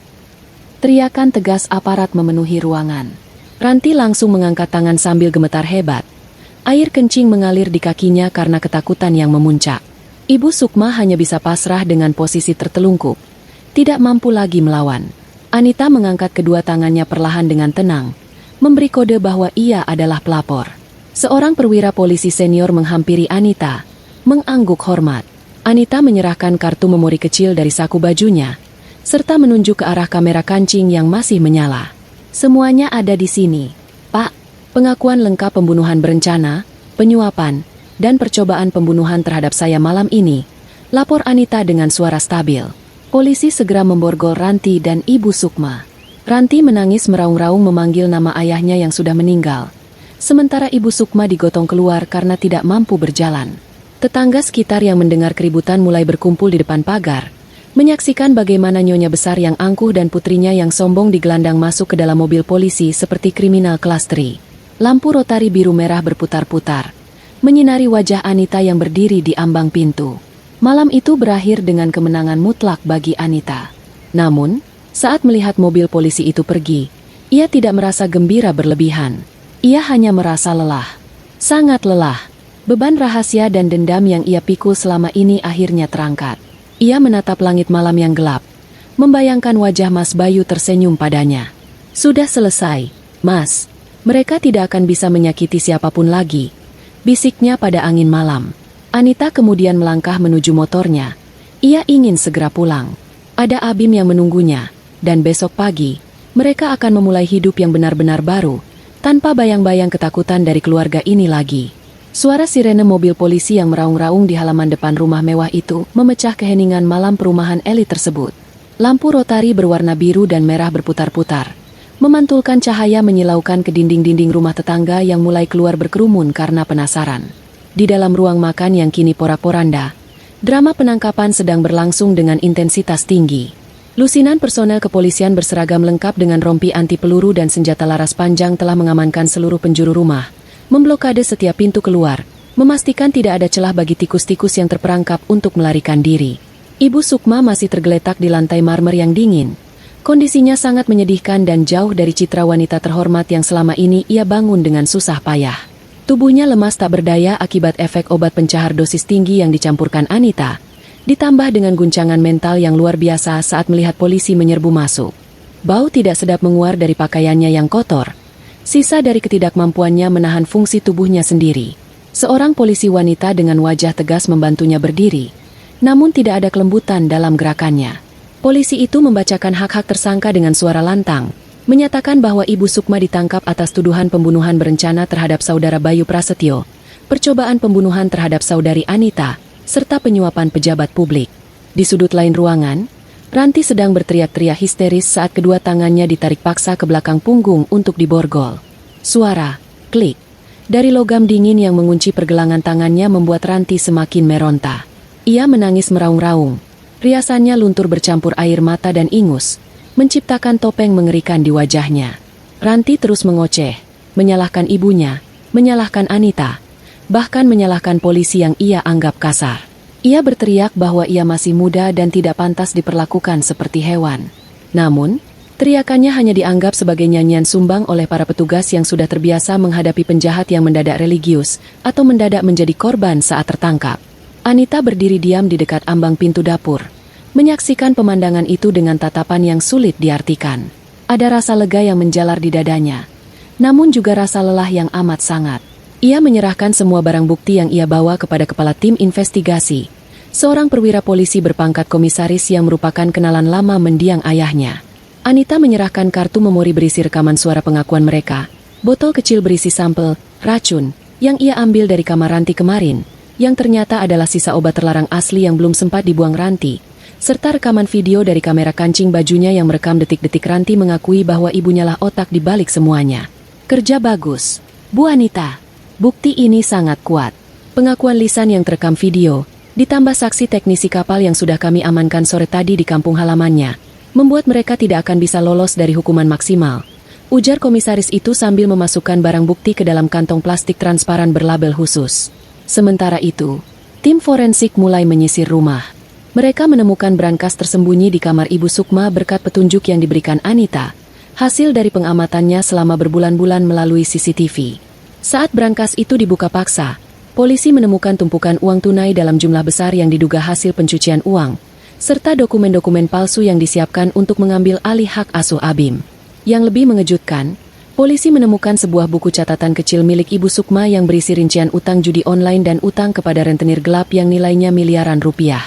Speaker 1: Teriakan tegas aparat memenuhi ruangan. Ranti langsung mengangkat tangan sambil gemetar hebat. Air kencing mengalir di kakinya karena ketakutan yang memuncak. Ibu Sukma hanya bisa pasrah dengan posisi tertelungkup. Tidak mampu lagi melawan. Anita mengangkat kedua tangannya perlahan dengan tenang, memberi kode bahwa ia adalah pelapor. Seorang perwira polisi senior menghampiri Anita, mengangguk hormat. Anita menyerahkan kartu memori kecil dari saku bajunya, serta menunjuk ke arah kamera kancing yang masih menyala. Semuanya ada di sini, Pak. Pengakuan lengkap pembunuhan berencana, penyuapan, dan percobaan pembunuhan terhadap saya malam ini, lapor Anita dengan suara stabil. Polisi segera memborgol Ranti dan Ibu Sukma. Ranti menangis meraung-raung memanggil nama ayahnya yang sudah meninggal. Sementara Ibu Sukma digotong keluar karena tidak mampu berjalan. Tetangga sekitar yang mendengar keributan mulai berkumpul di depan pagar, menyaksikan bagaimana nyonya besar yang angkuh dan putrinya yang sombong digelandang masuk ke dalam mobil polisi seperti kriminal kelas 3. Lampu rotari biru merah berputar-putar, menyinari wajah Anita yang berdiri di ambang pintu. Malam itu berakhir dengan kemenangan mutlak bagi Anita. Namun, saat melihat mobil polisi itu pergi, ia tidak merasa gembira berlebihan. Ia hanya merasa lelah. Sangat lelah. Beban rahasia dan dendam yang ia pikul selama ini akhirnya terangkat. Ia menatap langit malam yang gelap, membayangkan wajah Mas Bayu tersenyum padanya. Sudah selesai. "Mas, mereka tidak akan bisa menyakiti siapapun lagi," bisiknya pada angin malam. Anita kemudian melangkah menuju motornya. Ia ingin segera pulang. Ada Abim yang menunggunya, dan besok pagi, mereka akan memulai hidup yang benar-benar baru, tanpa bayang-bayang ketakutan dari keluarga ini lagi. Suara sirene mobil polisi yang meraung-raung di halaman depan rumah mewah itu memecah keheningan malam perumahan elit tersebut. Lampu rotari berwarna biru dan merah berputar-putar, memantulkan cahaya menyilaukan ke dinding-dinding rumah tetangga yang mulai keluar berkerumun karena penasaran. Di dalam ruang makan yang kini porak-poranda, drama penangkapan sedang berlangsung dengan intensitas tinggi. Lusinan personel kepolisian berseragam lengkap dengan rompi anti peluru dan senjata laras panjang telah mengamankan seluruh penjuru rumah, memblokade setiap pintu keluar, memastikan tidak ada celah bagi tikus-tikus yang terperangkap untuk melarikan diri. Ibu Sukma masih tergeletak di lantai marmer yang dingin. Kondisinya sangat menyedihkan dan jauh dari citra wanita terhormat yang selama ini ia bangun dengan susah payah. Tubuhnya lemas tak berdaya akibat efek obat pencahar dosis tinggi yang dicampurkan Anita, ditambah dengan guncangan mental yang luar biasa saat melihat polisi menyerbu masuk. Bau tidak sedap menguar dari pakaiannya yang kotor, sisa dari ketidakmampuannya menahan fungsi tubuhnya sendiri. Seorang polisi wanita dengan wajah tegas membantunya berdiri, namun tidak ada kelembutan dalam gerakannya. Polisi itu membacakan hak-hak tersangka dengan suara lantang, menyatakan bahwa Ibu Sukma ditangkap atas tuduhan pembunuhan berencana terhadap saudara Bayu Prasetyo, percobaan pembunuhan terhadap saudari Anita, serta penyuapan pejabat publik. Di sudut lain ruangan, Ranti sedang berteriak-teriak histeris saat kedua tangannya ditarik paksa ke belakang punggung untuk diborgol. Suara klik dari logam dingin yang mengunci pergelangan tangannya membuat Ranti semakin meronta. Ia menangis meraung-raung. Riasannya luntur bercampur air mata dan ingus, menciptakan topeng mengerikan di wajahnya. Ranti terus mengoceh, menyalahkan ibunya, menyalahkan Anita, bahkan menyalahkan polisi yang ia anggap kasar. Ia berteriak bahwa ia masih muda dan tidak pantas diperlakukan seperti hewan. Namun, teriakannya hanya dianggap sebagai nyanyian sumbang oleh para petugas yang sudah terbiasa menghadapi penjahat yang mendadak religius atau mendadak menjadi korban saat tertangkap. Anita berdiri diam di dekat ambang pintu dapur, menyaksikan pemandangan itu dengan tatapan yang sulit diartikan. Ada rasa lega yang menjalar di dadanya, namun juga rasa lelah yang amat sangat. Ia menyerahkan semua barang bukti yang ia bawa kepada kepala tim investigasi, seorang perwira polisi berpangkat komisaris yang merupakan kenalan lama mendiang ayahnya. Anita menyerahkan kartu memori berisi rekaman suara pengakuan mereka, botol kecil berisi sampel racun yang ia ambil dari kamar Ranti kemarin, yang ternyata adalah sisa obat terlarang asli yang belum sempat dibuang Ranti, serta rekaman video dari kamera kancing bajunya yang merekam detik-detik Ranti mengakui bahwa ibunya lah otak di balik semuanya. Kerja bagus, Bu Anita. Bukti ini sangat kuat. Pengakuan lisan yang terekam video, ditambah saksi teknisi kapal yang sudah kami amankan sore tadi di kampung halamannya, membuat mereka tidak akan bisa lolos dari hukuman maksimal, ujar komisaris itu sambil memasukkan barang bukti ke dalam kantong plastik transparan berlabel khusus. Sementara itu, tim forensik mulai menyisir rumah. Mereka menemukan brankas tersembunyi di kamar Ibu Sukma berkat petunjuk yang diberikan Anita, hasil dari pengamatannya selama berbulan-bulan melalui CCTV. Saat brankas itu dibuka paksa, polisi menemukan tumpukan uang tunai dalam jumlah besar yang diduga hasil pencucian uang, serta dokumen-dokumen palsu yang disiapkan untuk mengambil alih hak asuh Abim. Yang lebih mengejutkan, polisi menemukan sebuah buku catatan kecil milik Ibu Sukma yang berisi rincian utang judi online dan utang kepada rentenir gelap yang nilainya miliaran rupiah.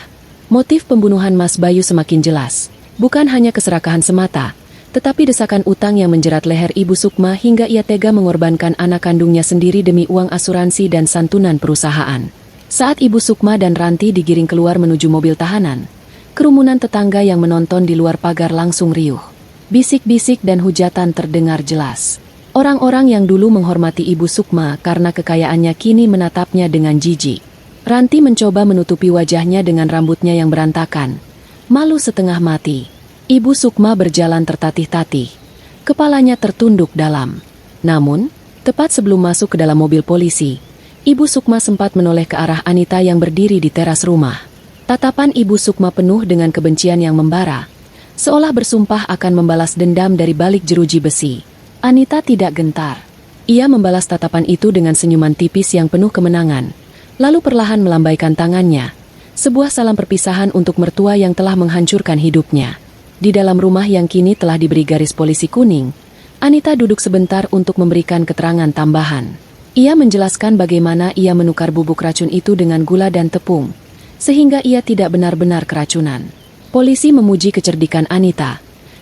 Speaker 1: Motif pembunuhan Mas Bayu semakin jelas, bukan hanya keserakahan semata, tetapi desakan utang yang menjerat leher Ibu Sukma hingga ia tega mengorbankan anak kandungnya sendiri demi uang asuransi dan santunan perusahaan. Saat Ibu Sukma dan Ranti digiring keluar menuju mobil tahanan, kerumunan tetangga yang menonton di luar pagar langsung riuh. Bisik-bisik dan hujatan terdengar jelas. Orang-orang yang dulu menghormati Ibu Sukma karena kekayaannya kini menatapnya dengan jijik. Ranti mencoba menutupi wajahnya dengan rambutnya yang berantakan. Malu setengah mati. Ibu Sukma berjalan tertatih-tatih, kepalanya tertunduk dalam. Namun, tepat sebelum masuk ke dalam mobil polisi, Ibu Sukma sempat menoleh ke arah Anita yang berdiri di teras rumah. Tatapan Ibu Sukma penuh dengan kebencian yang membara, seolah bersumpah akan membalas dendam dari balik jeruji besi. Anita tidak gentar. Ia membalas tatapan itu dengan senyuman tipis yang penuh kemenangan, lalu perlahan melambaikan tangannya, sebuah salam perpisahan untuk mertua yang telah menghancurkan hidupnya. Di dalam rumah yang kini telah diberi garis polisi kuning, Anita duduk sebentar untuk memberikan keterangan tambahan. Ia menjelaskan bagaimana ia menukar bubuk racun itu dengan gula dan tepung, sehingga ia tidak benar-benar keracunan. Polisi memuji kecerdikan Anita,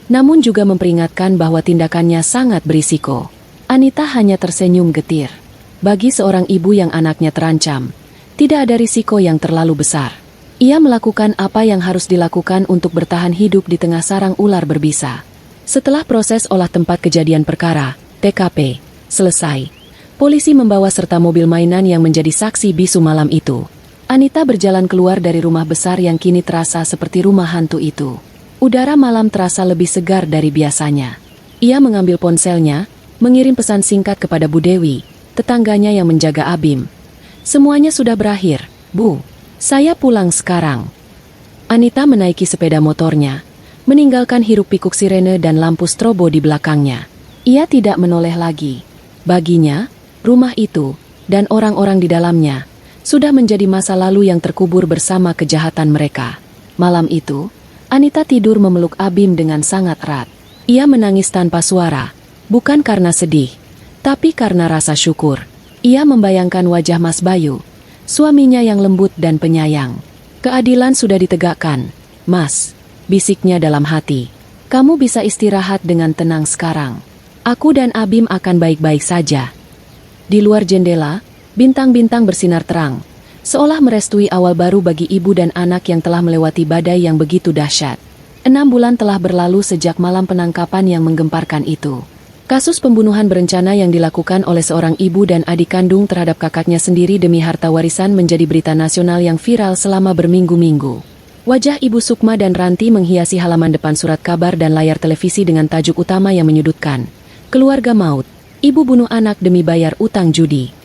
Speaker 1: namun juga memperingatkan bahwa tindakannya sangat berisiko. Anita hanya tersenyum getir. Bagi seorang ibu yang anaknya terancam, tidak ada risiko yang terlalu besar. Ia melakukan apa yang harus dilakukan untuk bertahan hidup di tengah sarang ular berbisa. Setelah proses olah tempat kejadian perkara, TKP, selesai, polisi membawa serta mobil mainan yang menjadi saksi bisu malam itu. Anita berjalan keluar dari rumah besar yang kini terasa seperti rumah hantu itu. Udara malam terasa lebih segar dari biasanya. Ia mengambil ponselnya, mengirim pesan singkat kepada Bu Dewi, tetangganya yang menjaga Abim. Semuanya sudah berakhir, Bu. Saya pulang sekarang. Anita menaiki sepeda motornya, meninggalkan hiruk-pikuk sirene dan lampu strobo di belakangnya. Ia tidak menoleh lagi. Baginya, rumah itu, dan orang-orang di dalamnya, sudah menjadi masa lalu yang terkubur bersama kejahatan mereka. Malam itu, Anita tidur memeluk Abim dengan sangat erat. Ia menangis tanpa suara, bukan karena sedih, tapi karena rasa syukur. Ia membayangkan wajah Mas Bayu, suaminya yang lembut dan penyayang. Keadilan sudah ditegakkan, Mas, bisiknya dalam hati. Kamu bisa istirahat dengan tenang sekarang. Aku dan Abim akan baik-baik saja. Di luar jendela, bintang-bintang bersinar terang, seolah merestui awal baru bagi ibu dan anak yang telah melewati badai yang begitu dahsyat. 6 bulan telah berlalu sejak malam penangkapan yang menggemparkan itu. Kasus pembunuhan berencana yang dilakukan oleh seorang ibu dan adik kandung terhadap kakaknya sendiri demi harta warisan menjadi berita nasional yang viral selama berminggu-minggu. Wajah Ibu Sukma dan Ranti menghiasi halaman depan surat kabar dan layar televisi dengan tajuk utama yang menyudutkan. Keluarga maut, ibu bunuh anak demi bayar utang judi.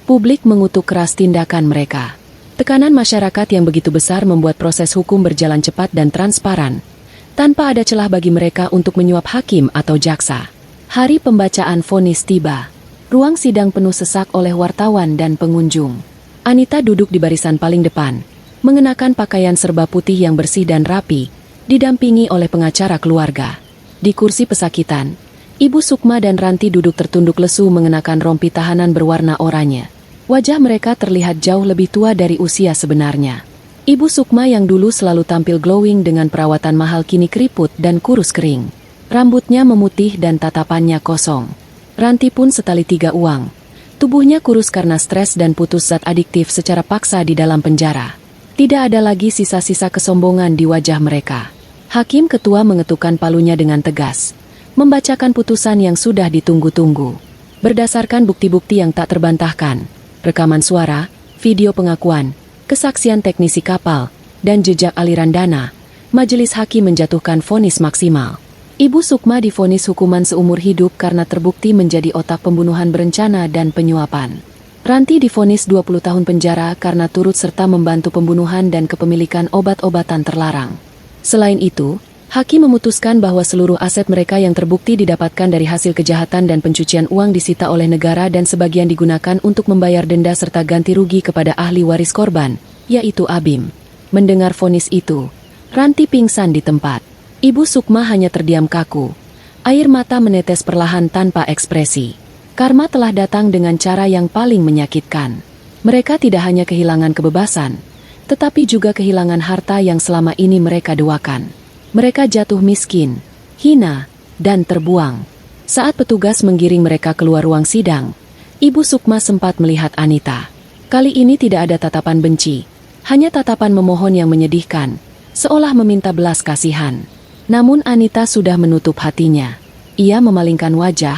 Speaker 1: Publik mengutuk keras tindakan mereka. Tekanan masyarakat yang begitu besar membuat proses hukum berjalan cepat dan transparan, tanpa ada celah bagi mereka untuk menyuap hakim atau jaksa. Hari pembacaan vonis tiba. Ruang sidang penuh sesak oleh wartawan dan pengunjung. Anita duduk di barisan paling depan, mengenakan pakaian serba putih yang bersih dan rapi, didampingi oleh pengacara keluarga. Di kursi pesakitan, Ibu Sukma dan Ranti duduk tertunduk lesu mengenakan rompi tahanan berwarna oranye. Wajah mereka terlihat jauh lebih tua dari usia sebenarnya. Ibu Sukma yang dulu selalu tampil glowing dengan perawatan mahal kini keriput dan kurus kering. Rambutnya memutih dan tatapannya kosong. Ranti pun setali 3 uang. Tubuhnya kurus karena stres dan putus zat adiktif secara paksa di dalam penjara. Tidak ada lagi sisa-sisa kesombongan di wajah mereka. Hakim ketua mengetukkan palunya dengan tegas, membacakan putusan yang sudah ditunggu-tunggu. Berdasarkan bukti-bukti yang tak terbantahkan, rekaman suara, video pengakuan, kesaksian teknisi kapal, dan jejak aliran dana, majelis hakim menjatuhkan vonis maksimal. Ibu Sukma divonis hukuman seumur hidup karena terbukti menjadi otak pembunuhan berencana dan penyuapan. Ranti divonis 20 tahun penjara karena turut serta membantu pembunuhan dan kepemilikan obat-obatan terlarang. Selain itu, hakim memutuskan bahwa seluruh aset mereka yang terbukti didapatkan dari hasil kejahatan dan pencucian uang disita oleh negara dan sebagian digunakan untuk membayar denda serta ganti rugi kepada ahli waris korban, yaitu Abim. Mendengar vonis itu, Ranti pingsan di tempat. Ibu Sukma hanya terdiam kaku. Air mata menetes perlahan tanpa ekspresi. Karma telah datang dengan cara yang paling menyakitkan. Mereka tidak hanya kehilangan kebebasan, tetapi juga kehilangan harta yang selama ini mereka doakan. Mereka jatuh miskin, hina, dan terbuang. Saat petugas menggiring mereka keluar ruang sidang, Ibu Sukma sempat melihat Anita. Kali ini tidak ada tatapan benci, hanya tatapan memohon yang menyedihkan, seolah meminta belas kasihan. Namun Anita sudah menutup hatinya. Ia memalingkan wajah,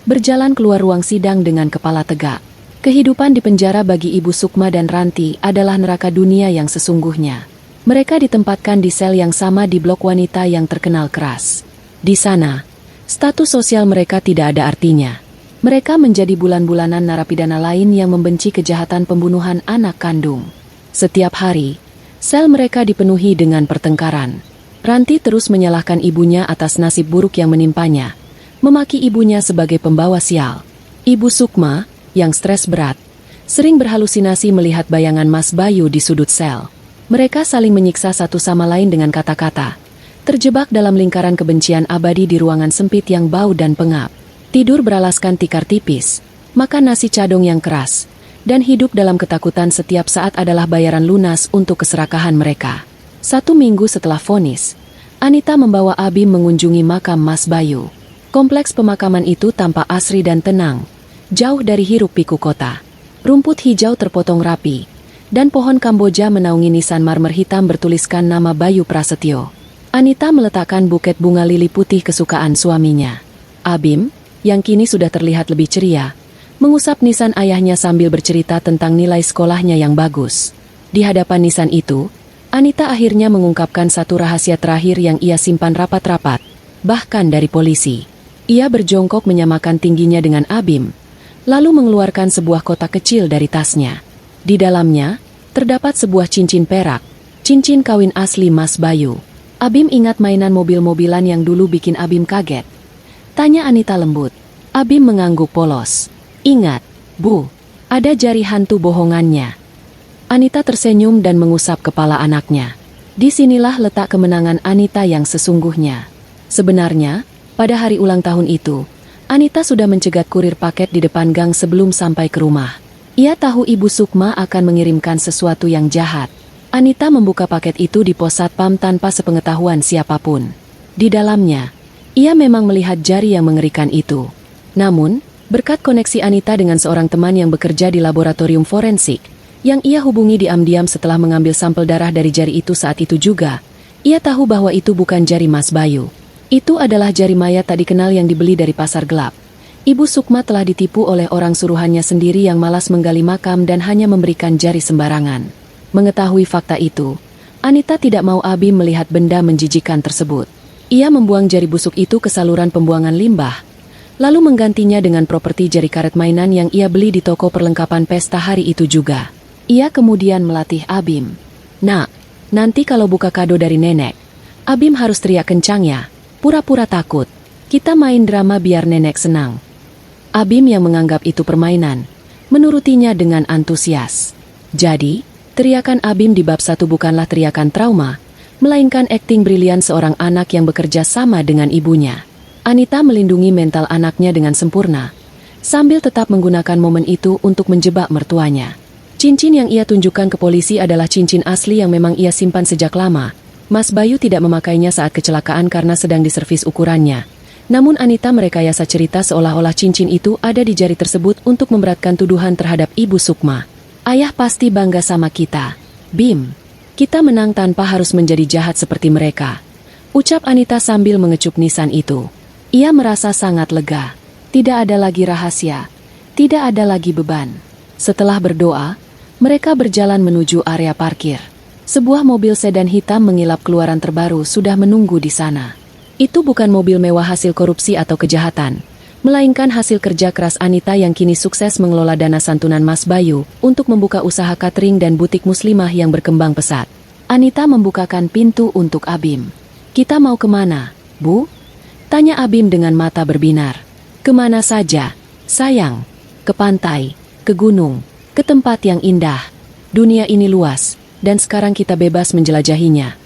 Speaker 1: berjalan keluar ruang sidang dengan kepala tegak. Kehidupan di penjara bagi Ibu Sukma dan Ranti adalah neraka dunia yang sesungguhnya. Mereka ditempatkan di sel yang sama di blok wanita yang terkenal keras. Di sana, status sosial mereka tidak ada artinya. Mereka menjadi bulan-bulanan narapidana lain yang membenci kejahatan pembunuhan anak kandung. Setiap hari, sel mereka dipenuhi dengan pertengkaran. Ranti terus menyalahkan ibunya atas nasib buruk yang menimpanya, memaki ibunya sebagai pembawa sial. Ibu Sukma, yang stres berat, sering berhalusinasi melihat bayangan Mas Bayu di sudut sel. Mereka saling menyiksa satu sama lain dengan kata-kata, terjebak dalam lingkaran kebencian abadi di ruangan sempit yang bau dan pengap. tidur beralaskan tikar tipis, makan nasi cadong yang keras, dan hidup dalam ketakutan setiap saat adalah bayaran lunas untuk keserakahan mereka. 1 minggu setelah vonis, Anita membawa Abim mengunjungi makam Mas Bayu. Kompleks pemakaman itu tampak asri dan tenang, jauh dari hiruk-pikuk kota. Rumput hijau terpotong rapi, dan pohon Kamboja menaungi nisan marmer hitam bertuliskan nama Bayu Prasetyo. Anita meletakkan buket bunga lili putih kesukaan suaminya. Abim, yang kini sudah terlihat lebih ceria, mengusap nisan ayahnya sambil bercerita tentang nilai sekolahnya yang bagus. Di hadapan nisan itu, Anita akhirnya mengungkapkan satu rahasia terakhir yang ia simpan rapat-rapat, bahkan dari polisi. Ia berjongkok menyamakan tingginya dengan Abim, lalu mengeluarkan sebuah kotak kecil dari tasnya. Di dalamnya, terdapat sebuah cincin perak, cincin kawin asli Mas Bayu. Abim ingat mainan mobil-mobilan yang dulu bikin Abim kaget. Tanya Anita lembut. Abim mengangguk polos. Ingat, Bu, ada jari hantu bohongannya. Anita tersenyum dan mengusap kepala anaknya. Disinilah letak kemenangan Anita yang sesungguhnya. Sebenarnya, pada hari ulang tahun itu, Anita sudah mencegat kurir paket di depan gang sebelum sampai ke rumah. Ia tahu Ibu Sukma akan mengirimkan sesuatu yang jahat. Anita membuka paket itu di pos satpam tanpa sepengetahuan siapapun. Di dalamnya, ia memang melihat jari yang mengerikan itu. Namun, berkat koneksi Anita dengan seorang teman yang bekerja di laboratorium forensik, yang ia hubungi diam-diam setelah mengambil sampel darah dari jari itu saat itu juga, ia tahu bahwa itu bukan jari Mas Bayu. Itu adalah jari mayat tak dikenal yang dibeli dari pasar gelap. Ibu Sukma telah ditipu oleh orang suruhannya sendiri yang malas menggali makam dan hanya memberikan jari sembarangan. Mengetahui fakta itu, Anita tidak mau Abim melihat benda menjijikan tersebut. Ia membuang jari busuk itu ke saluran pembuangan limbah, lalu menggantinya dengan properti jari karet mainan yang ia beli di toko perlengkapan pesta hari itu juga. Ia kemudian melatih Abim. Nak, nanti kalau buka kado dari nenek, Abim harus teriak kencang ya. Pura-pura takut. Kita main drama biar nenek senang. Abim yang menganggap itu permainan, menurutinya dengan antusias. Jadi, teriakan Abim di bab 1 bukanlah teriakan trauma, melainkan akting brilian seorang anak yang bekerja sama dengan ibunya. Anita melindungi mental anaknya dengan sempurna, sambil tetap menggunakan momen itu untuk menjebak mertuanya. Cincin yang ia tunjukkan ke polisi adalah cincin asli yang memang ia simpan sejak lama. Mas Bayu tidak memakainya saat kecelakaan karena sedang diservis ukurannya. Namun Anita merekayasa cerita seolah-olah cincin itu ada di jari tersebut untuk memberatkan tuduhan terhadap Ibu Sukma. Ayah pasti bangga sama kita. Bim, kita menang tanpa harus menjadi jahat seperti mereka. Ucap Anita sambil mengecup nisan itu. Ia merasa sangat lega. Tidak ada lagi rahasia. Tidak ada lagi beban. Setelah berdoa, mereka berjalan menuju area parkir. Sebuah mobil sedan hitam mengilap keluaran terbaru sudah menunggu di sana. Itu bukan mobil mewah hasil korupsi atau kejahatan, melainkan hasil kerja keras Anita yang kini sukses mengelola dana santunan Mas Bayu untuk membuka usaha catering dan butik muslimah yang berkembang pesat. Anita membukakan pintu untuk Abim. Kita mau kemana, Bu? Tanya Abim dengan mata berbinar. Kemana saja, sayang? Ke pantai, ke gunung, ke tempat yang indah. Dunia ini luas, dan sekarang kita bebas menjelajahinya.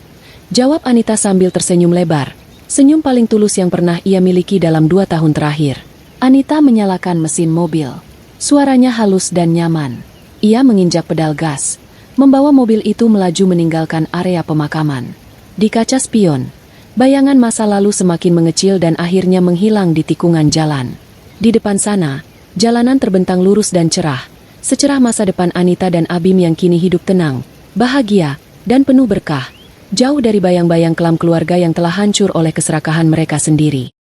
Speaker 1: Jawab Anita sambil tersenyum lebar. Senyum paling tulus yang pernah ia miliki dalam 2 tahun terakhir. Anita menyalakan mesin mobil. Suaranya halus dan nyaman. Ia menginjak pedal gas, membawa mobil itu melaju meninggalkan area pemakaman. Di kaca spion, bayangan masa lalu semakin mengecil dan akhirnya menghilang di tikungan jalan. Di depan sana, jalanan terbentang lurus dan cerah, secerah masa depan Anita dan Abim yang kini hidup tenang, bahagia, dan penuh berkah, jauh dari bayang-bayang kelam keluarga yang telah hancur oleh keserakahan mereka sendiri.